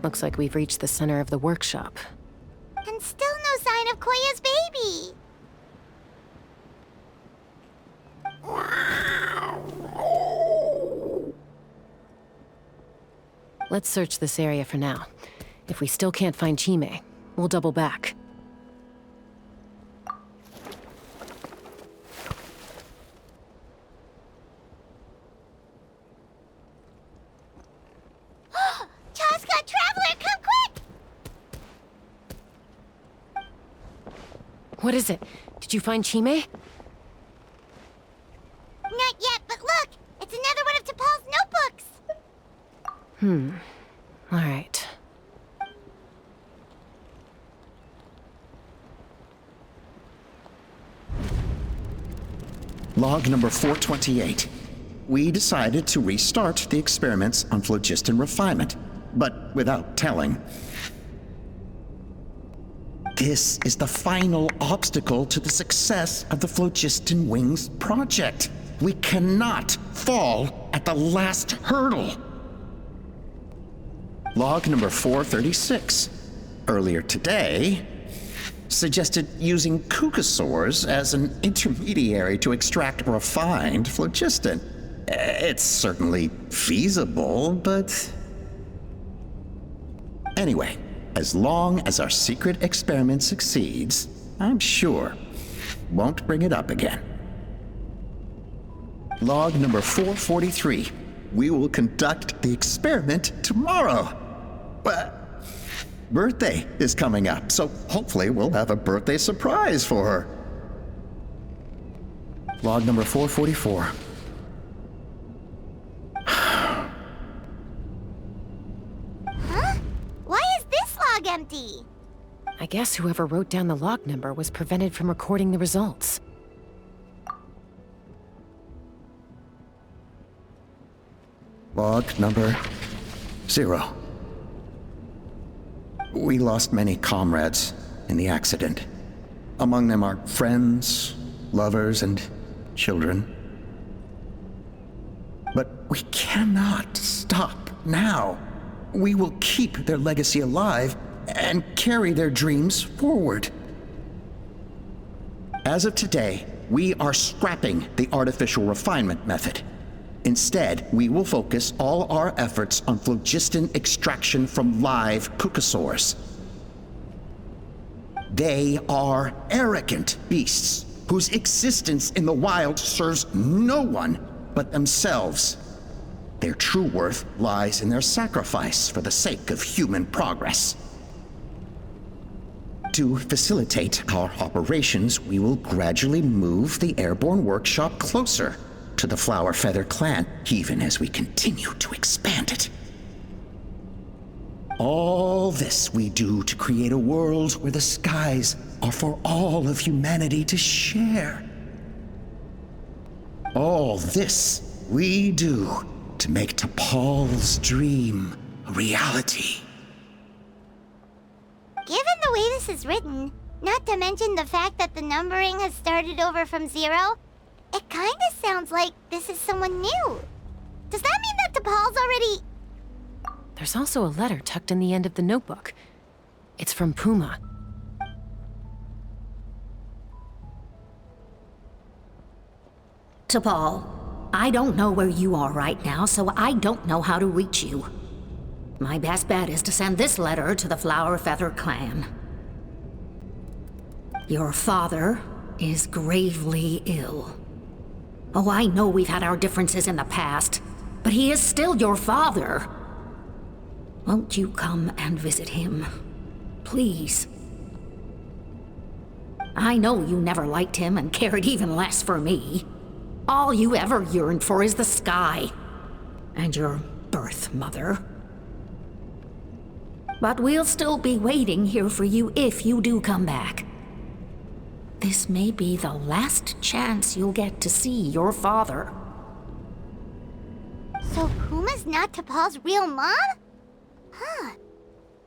A: Looks like we've reached the center of the workshop.
B: And still no sign of Koya's baby.
A: Let's search this area for now. If we still can't find Chime, we'll double back.
B: Chaska, Traveler, come quick!
A: What is it? Did you find Chime?
B: Not yet, but look! It's another one of T'Pol's notebooks!
A: All right.
P: Log number 428. We decided to restart the experiments on phlogiston refinement, but without telling. This is the final obstacle to the success of the Phlogiston Wings project. We cannot fall at the last hurdle. Log number 436. Earlier today, suggested using Kukasaurs as an intermediary to extract refined phlogiston. It's certainly feasible, but... Anyway, as long as our secret experiment succeeds, I'm sure won't bring it up again. Log number 443. We will conduct the experiment tomorrow. Birthday is coming up, so hopefully we'll have a birthday surprise for her. Log number 444.
B: Huh? Why is this log empty?
A: I guess whoever wrote down the log number was prevented from recording the results.
P: Log number 0. We lost many comrades in the accident. Among them are friends, lovers, and children. But we cannot stop now. We will keep their legacy alive and carry their dreams forward. As of today, we are scrapping the artificial refinement method. Instead, we will focus all our efforts on phlogiston extraction from live Kukasaurs. They are arrogant beasts whose existence in the wild serves no one but themselves. Their true worth lies in their sacrifice for the sake of human progress. To facilitate our operations, we will gradually move the airborne workshop closer to the Flower Feather clan, even as we continue to expand it. All this we do to create a world where the skies are for all of humanity to share. All this we do to make T'Pol's dream a reality.
B: Given the way this is written, not to mention the fact that the numbering has started over from 0, it kinda sounds like this is someone new. Does that mean that T'Pol's already...
A: There's also a letter tucked in the end of the notebook. It's from Puma.
T: T'Pol, I don't know where you are right now, so I don't know how to reach you. My best bet is to send this letter to the Flower Feather clan. Your father is gravely ill. Oh, I know we've had our differences in the past, but he is still your father. Won't you come and visit him? Please. I know you never liked him and cared even less for me. All you ever yearned for is the sky. And your birth mother. But we'll still be waiting here for you if you do come back. This may be the last chance you'll get to see your father.
B: So Puma's not T'Pol's real mom? Huh.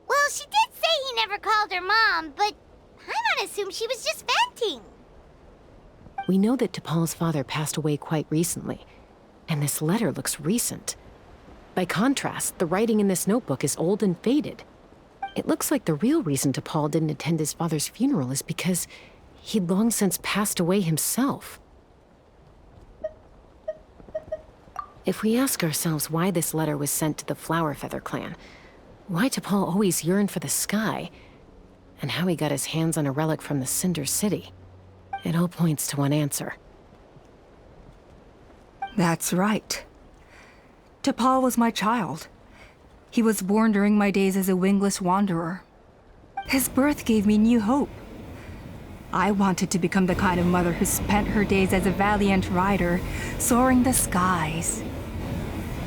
B: Well, she did say he never called her mom, but I'm gonna assume she was just venting.
A: We know that T'Pol's father passed away quite recently, and this letter looks recent. By contrast, the writing in this notebook is old and faded. It looks like the real reason T'Pol didn't attend his father's funeral is because he'd long since passed away himself. If we ask ourselves why this letter was sent to the Flower Feather clan, Why T'Pol always yearned for the sky, and how he got his hands on a relic from the Cinder City. It all points to one answer.
D: That's right. T'Pol was my child. He was born during my days as a wingless wanderer. His birth gave me new hope. I wanted to become the kind of mother who spent her days as a valiant rider, soaring the skies.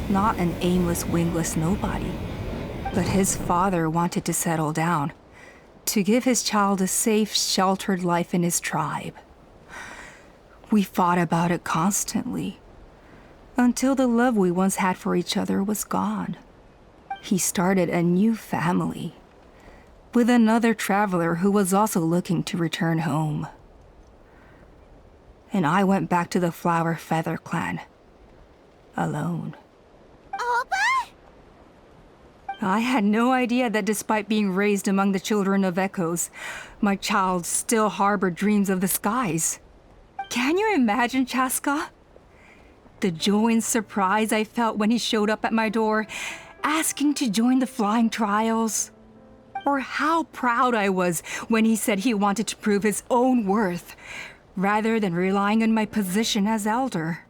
D: Not an aimless, wingless nobody. But his father wanted to settle down, to give his child a safe, sheltered life in his tribe. We fought about it constantly, until the love we once had for each other was gone. He started a new family, with another traveler who was also looking to return home. And I went back to the Flower Feather clan, alone.
B: Oppa?
D: I had no idea that despite being raised among the children of echoes, my child still harbored dreams of the skies. Can you imagine, Chaska? The joy and surprise I felt when he showed up at my door, asking to join the flying trials. Or how proud I was when he said he wanted to prove his own worth, rather than relying on my position as elder.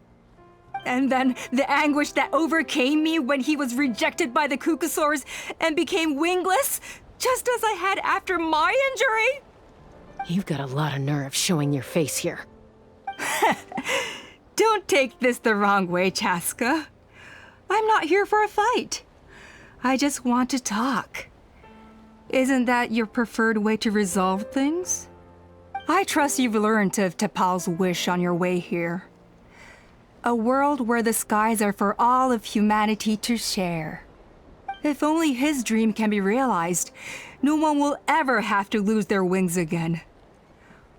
D: And then the anguish that overcame me when he was rejected by the Kukusaurs and became wingless, just as I had after my injury.
A: You've got a lot of nerve showing your face here.
D: Don't take this the wrong way, Chaska. I'm not here for a fight. I just want to talk. Isn't that your preferred way to resolve things? I trust you've learned of T'Pol's wish on your way here. A world where the skies are for all of humanity to share. If only his dream can be realized, no one will ever have to lose their wings again.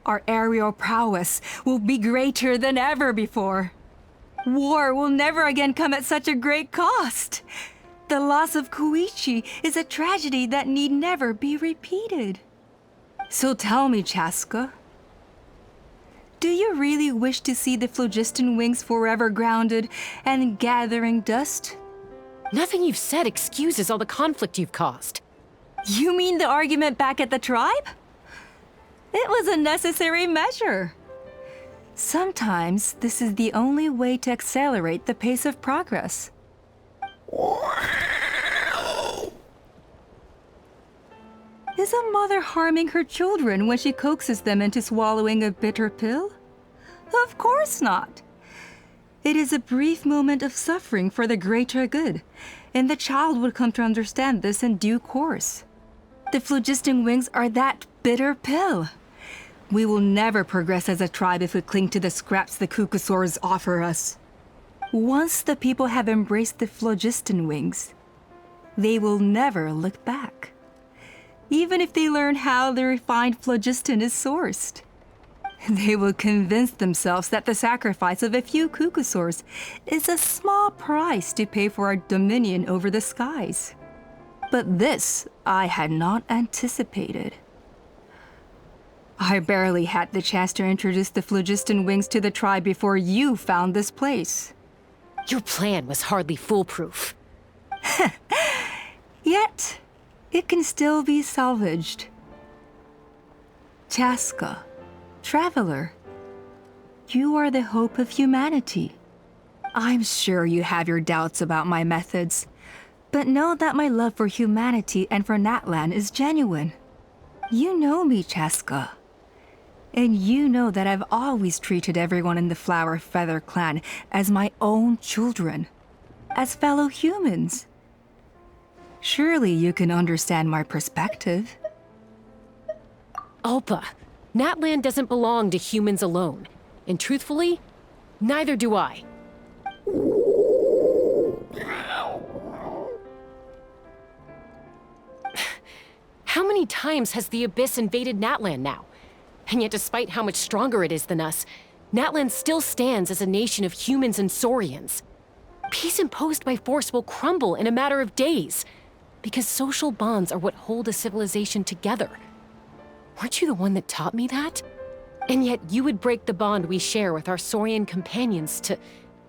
D: Our aerial prowess will be greater than ever before. War will never again come at such a great cost. The loss of Koichi is a tragedy that need never be repeated. So tell me, Chaska, do you really wish to see the phlogiston wings forever grounded and gathering dust?
A: Nothing you've said excuses all the conflict you've caused.
D: You mean the argument back at the tribe? It was a necessary measure. Sometimes this is the only way to accelerate the pace of progress. Is a mother harming her children when she coaxes them into swallowing a bitter pill? Of course not. It is a brief moment of suffering for the greater good, and the child would come to understand this in due course. The phlogiston wings are that bitter pill. We will never progress as a tribe if we cling to the scraps the Kukusaurs offer us. Once the people have embraced the phlogiston wings, they will never look back. Even if they learn how the refined phlogiston is sourced. They will convince themselves that the sacrifice of a few Kukusaurs is a small price to pay for our dominion over the skies. But this I had not anticipated. I barely had the chance to introduce the phlogiston wings to the tribe before you found this place.
A: Your plan was hardly foolproof.
D: Yet, it can still be salvaged. Chaska, traveler, you are the hope of humanity. I'm sure you have your doubts about my methods, but know that my love for humanity and for Natlan is genuine. You know me, Chaska. And you know that I've always treated everyone in the Flower Feather clan as my own children, as fellow humans. Surely you can understand my perspective.
A: Alpa, Natlan doesn't belong to humans alone. And truthfully, neither do I. How many times has the Abyss invaded Natlan now? And yet despite how much stronger it is than us, Natlan still stands as a nation of humans and saurians. Peace imposed by force will crumble in a matter of days, because social bonds are what hold a civilization together. Weren't you the one that taught me that? And yet you would break the bond we share with our saurian companions to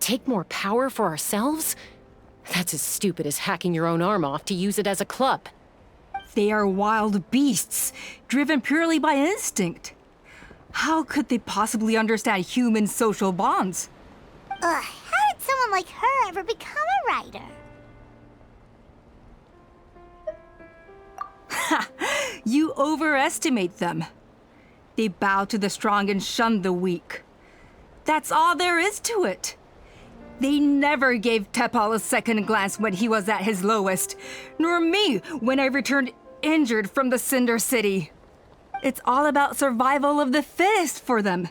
A: take more power for ourselves? That's as stupid as hacking your own arm off to use it as a club.
D: They are wild beasts, driven purely by instinct. How could they possibly understand human social bonds?
B: How did someone like her ever become a writer?
D: Ha! You overestimate them. They bow to the strong and shun the weak. That's all there is to it. They never gave Tepal a second glance when he was at his lowest, nor me when I returned injured from the Cinder City. It's all about survival of the fittest for them.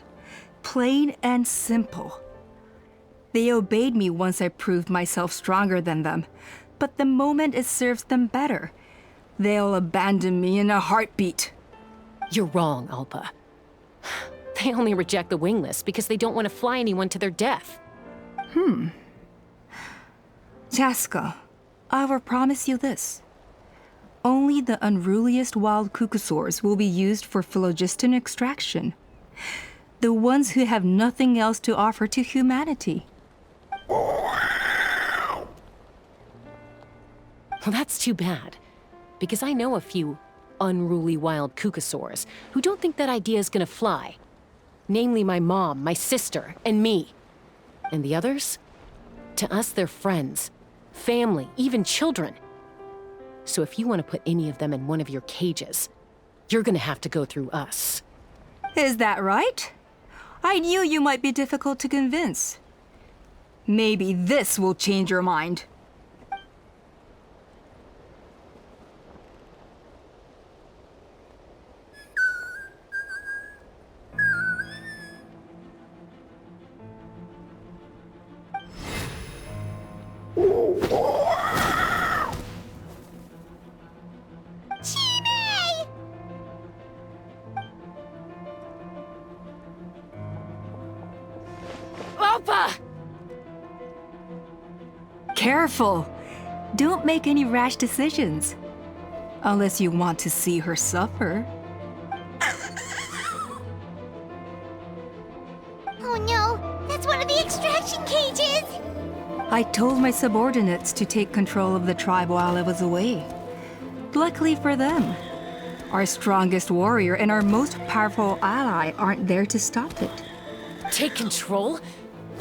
D: Plain and simple. They obeyed me once I proved myself stronger than them, but the moment it serves them better, they'll abandon me in a heartbeat.
A: You're wrong, Alpa. They only reject the wingless because they don't want to fly anyone to their death.
D: Chaska, I will promise you this. Only the unruliest wild cucosaurs will be used for phlogiston extraction. The ones who have nothing else to offer to humanity.
A: Well, that's too bad, because I know a few unruly wild cucosaurs who don't think that idea is gonna fly. Namely my mom, my sister, and me. And the others? To us, they're friends, family, even children. So if you want to put any of them in one of your cages, you're gonna have to go through us.
D: Is that right? I knew you might be difficult to convince. Maybe this will change your mind.
A: Alpa!
D: Careful! Don't make any rash decisions. Unless you want to see her suffer.
B: Oh no, that's one of the extraction cages!
D: I told my subordinates to take control of the tribe while I was away. Luckily for them, our strongest warrior and our most powerful ally aren't there to stop it.
A: Take control?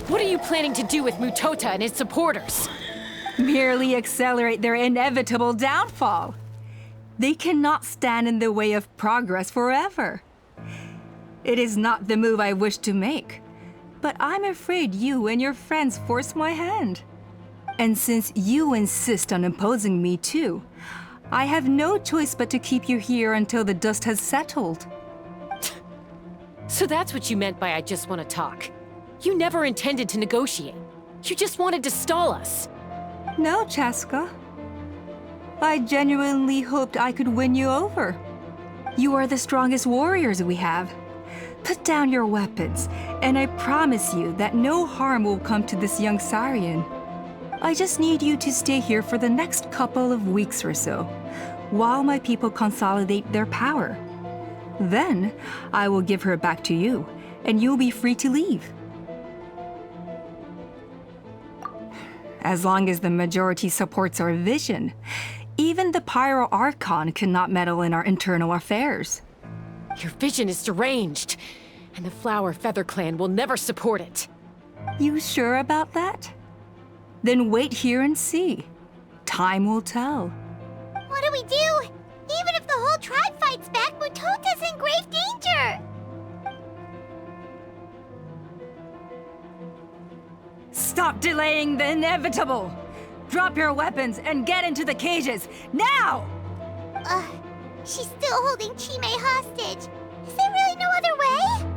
A: What are you planning to do with Mutota and his supporters?
D: Merely accelerate their inevitable downfall. They cannot stand in the way of progress forever. It is not the move I wish to make, but I'm afraid you and your friends force my hand. And since you insist on imposing me too, I have no choice but to keep you here until the dust has settled.
A: So that's what you meant by I just want to talk. You never intended to negotiate. You just wanted to stall us.
D: No, Chaska. I genuinely hoped I could win you over. You are the strongest warriors we have. Put down your weapons, and I promise you that no harm will come to this young Saurian. I just need you to stay here for the next couple of weeks or so, while my people consolidate their power. Then, I will give her back to you, and you'll be free to leave. As long as the majority supports our vision, even the Pyro Archon cannot meddle in our internal affairs.
A: Your vision is deranged, and the Flower Feather Clan will never support it.
D: You sure about that? Then wait here and see. Time will tell.
B: What do we do? Even if the whole tribe fights back, Mutota's in grave danger!
D: Stop delaying the inevitable! Drop your weapons and get into the cages, now!
B: She's still holding Chime hostage. Is there really no other way?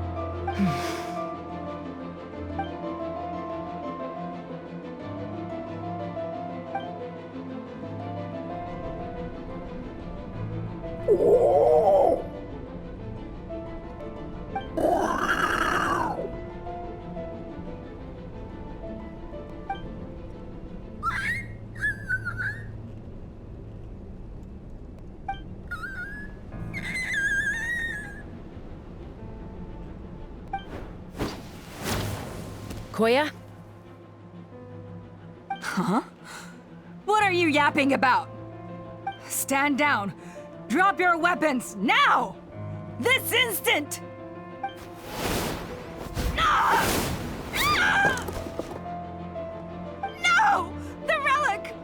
A: Koya?
D: Huh? What are you yapping about? Stand down.
Q: Drop your weapons, now! This instant! No! The relic!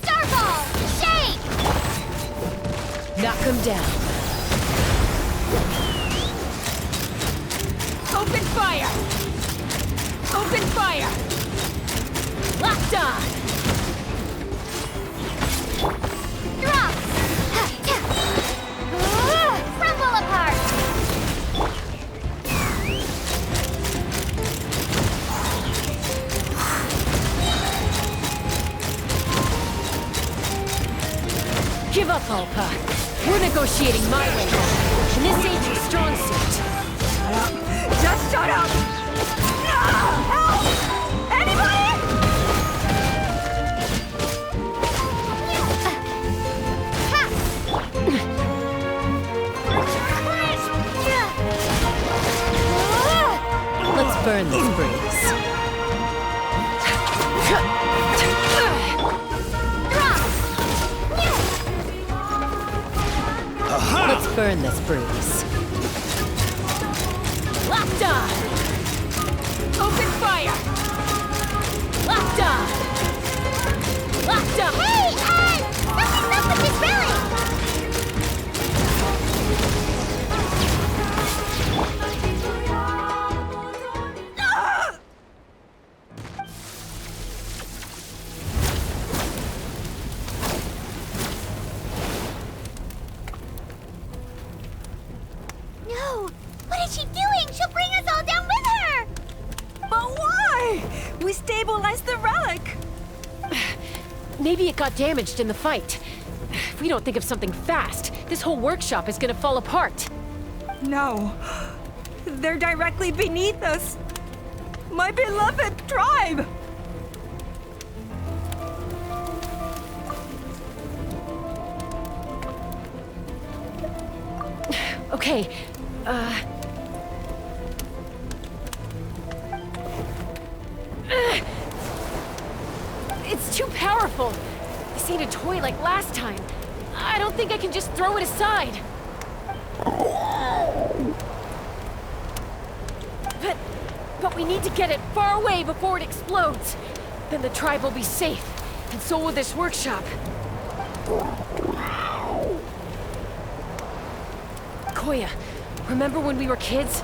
B: Starball! Shake!
A: Knock him down.
E: Open fire! Open fire!
A: Locked on!
B: Drop! Crumble apart!
A: Give up, Alpa. We're negotiating my way now, and this ain't your strong suit.
Q: Shut up! Just shut up! Help! Anybody?
A: Let's burn this breeze. Let's burn this breeze.
E: Locked on! Open fire! Locked on! Locked on!
B: Hey, something's up with this relic! No! What is she doing? She'll bring us all down with her!
Q: But why? We stabilized the relic!
A: Maybe it got damaged in the fight. If we don't think of something fast, this whole workshop is gonna fall apart.
Q: No. They're directly beneath us. My beloved tribe!
A: Okay, it's too powerful. This ain't a toy like last time. I don't think I can just throw it aside. But we need to get it far away before it explodes. Then the tribe will be safe, and so will this workshop. Koya, remember when we were kids?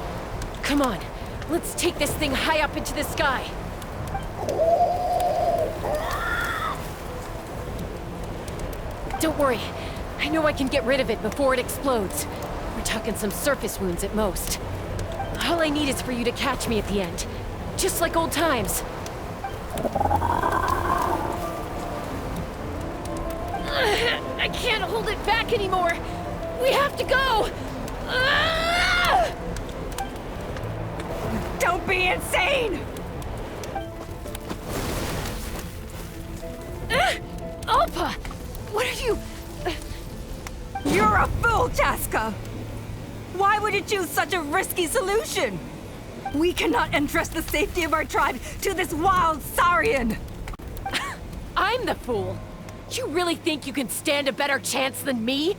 A: Come on, let's take this thing high up into the sky. Don't worry, I know I can get rid of it before it explodes. We're talking some surface wounds at most. All I need is for you to catch me at the end, just like old times. I can't hold it back anymore. We have to go.
Q: Don't be insane!
A: Alpa! What are you...
Q: You're a fool, Chaska! Why would you choose such a risky solution? We cannot entrust the safety of our tribe to this wild Saurian!
A: I'm the fool! You really think you can stand a better chance than me?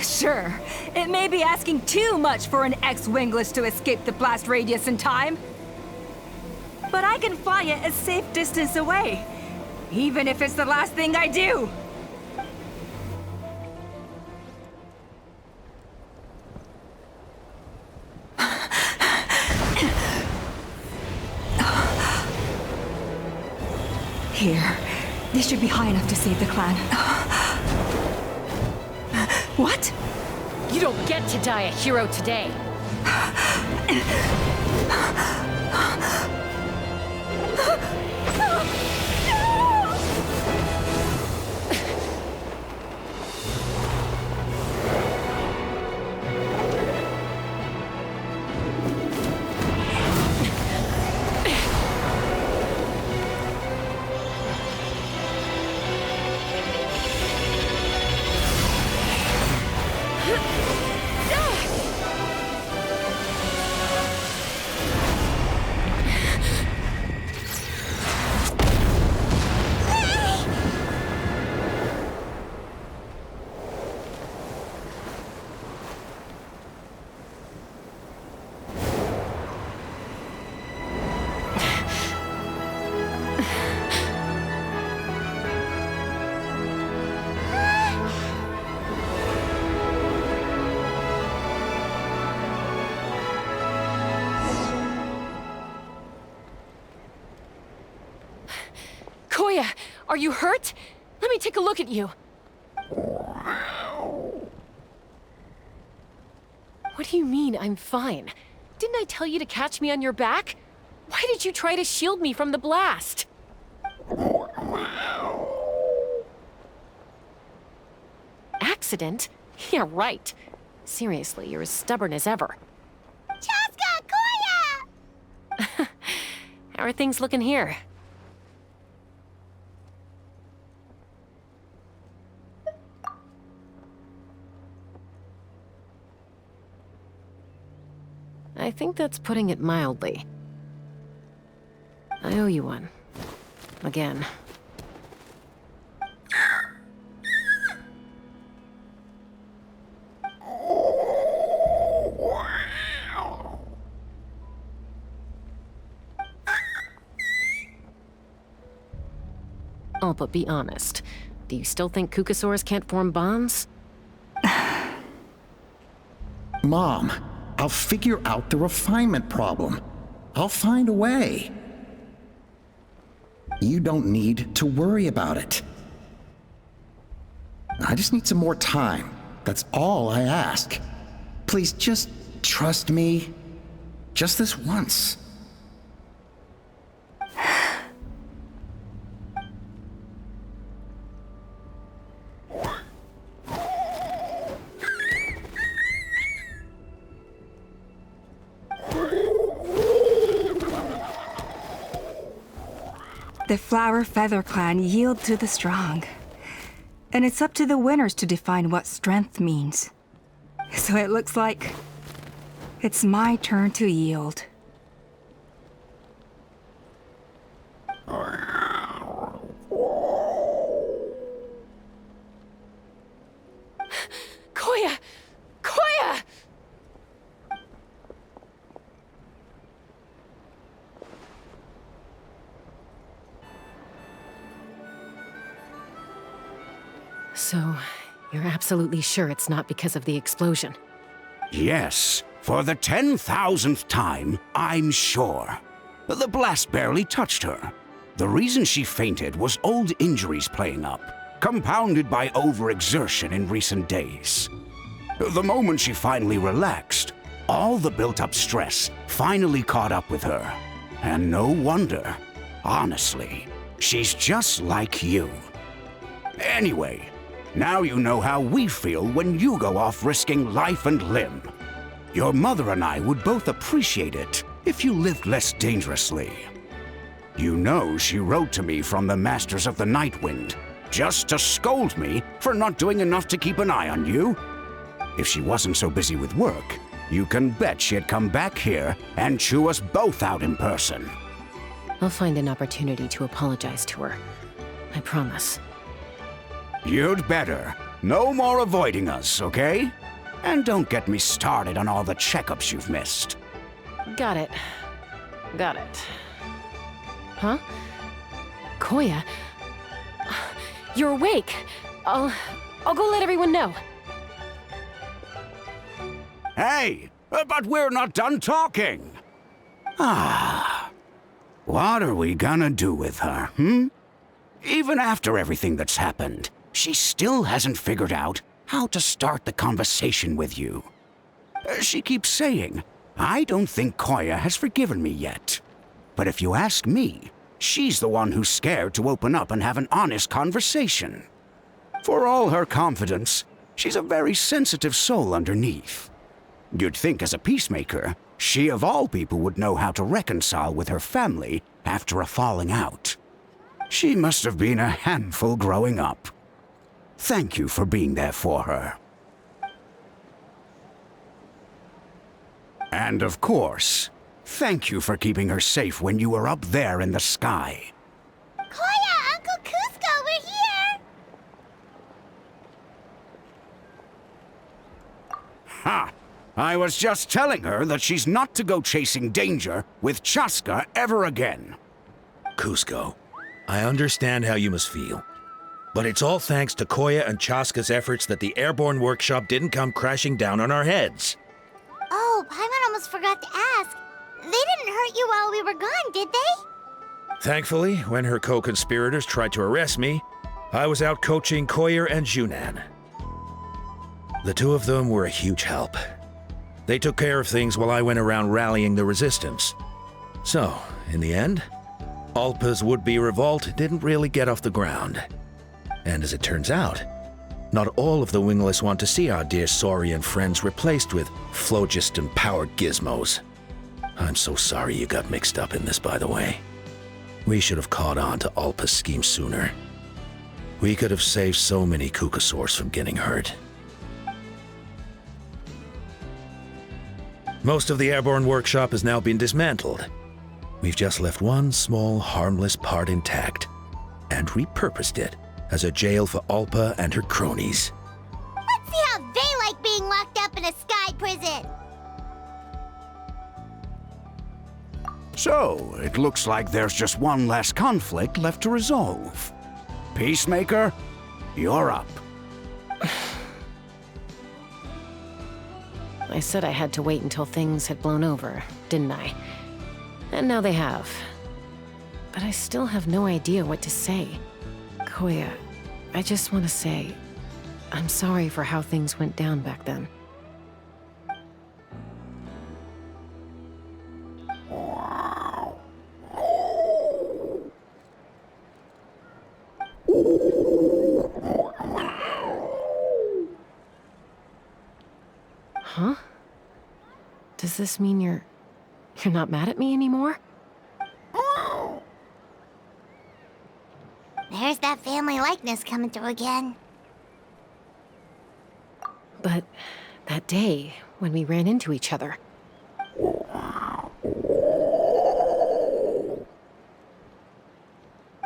Q: Sure, it may be asking too much for an ex-wingless to escape the blast radius in time. But I can fly it a safe distance away, even if it's the last thing I do. Here. This should be high enough to save the clan. What?
A: You don't get to die a hero today. Are you hurt? Let me take a look at you. What do you mean, I'm fine? Didn't I tell you to catch me on your back? Why did you try to shield me from the blast? Accident? Yeah, right. Seriously, you're as stubborn as ever.
B: Chaska! Koya!
A: How are things looking here? I think that's putting it mildly. I owe you one. Again. Oh, but be honest. Do you still think Kukasaurs can't form bonds?
P: Mom, I'll figure out the refinement problem. I'll find a way. You don't need to worry about it. I just need some more time. That's all I ask. Please just trust me. Just this once.
D: The Flower Feather Clan yield to the strong. And it's up to the winners to define what strength means. So it looks like it's my turn to yield.
A: Koya! Koya! So, you're absolutely sure it's not because of the explosion?
F: Yes, for the 10,000th time, I'm sure. The blast barely touched her. The reason she fainted was old injuries playing up, compounded by overexertion in recent days. The moment she finally relaxed, all the built-up stress finally caught up with her. And no wonder. Honestly, she's just like you. Anyway, now you know how we feel when you go off risking life and limb. Your mother and I would both appreciate it if you lived less dangerously. You know she wrote to me from the Masters of the Nightwind, just to scold me for not doing enough to keep an eye on you. If she wasn't so busy with work, you can bet she'd come back here and chew us both out in person.
A: I'll find an opportunity to apologize to her. I promise.
F: You'd better. No more avoiding us, okay? And don't get me started on all the checkups you've missed.
A: Got it. Got it. Huh? Koya? You're awake. I'll go let everyone know.
F: Hey, but we're not done talking. What are we gonna do with her, Even after everything that's happened, she still hasn't figured out how to start the conversation with you. She keeps saying, I don't think Koya has forgiven me yet. But if you ask me, she's the one who's scared to open up and have an honest conversation. For all her confidence, she's a very sensitive soul underneath. You'd think as a peacemaker, she of all people would know how to reconcile with her family after a falling out. She must have been a handful growing up. Thank you for being there for her. And of course, thank you for keeping her safe when you were up there in the sky.
B: Koya, Uncle Cusco, we're here!
F: Ha! I was just telling her that she's not to go chasing danger with Chaska ever again.
G: Cusco, I understand how you must feel. But it's all thanks to Koya and Chaska's efforts that the airborne workshop didn't come crashing down on our heads.
B: Oh, Paimon almost forgot to ask. They didn't hurt you while we were gone, did they?
G: Thankfully, when her co-conspirators tried to arrest me, I was out coaching Koyer and Junan. The two of them were a huge help. They took care of things while I went around rallying the resistance. So, in the end, Alpa's would-be revolt didn't really get off the ground. And as it turns out, not all of the Wingless want to see our dear Saurian friends replaced with phlogiston-powered gizmos. I'm so sorry you got mixed up in this, by the way. We should have caught on to Alpa's scheme sooner. We could have saved so many Kukasaurs from getting hurt. Most of the airborne workshop has now been dismantled. We've just left one small, harmless part intact, and repurposed it as a jail for Alpa and her cronies.
B: Let's see how they like being locked up in a sky prison.
F: So, it looks like there's just one less conflict left to resolve. Peacemaker, you're up.
A: I said I had to wait until things had blown over, didn't I? And now they have. But I still have no idea what to say. Koya, I just want to say, I'm sorry for how things went down back then. Huh? Does this mean you're not mad at me anymore?
B: There's that family likeness coming through again.
A: But that day, when we ran into each other.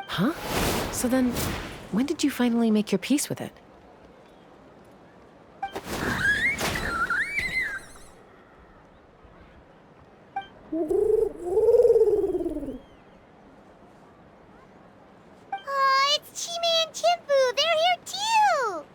A: Huh? So then, when did you finally make your peace with it?
B: Oh, it's Chime and Chimpu! They're here too!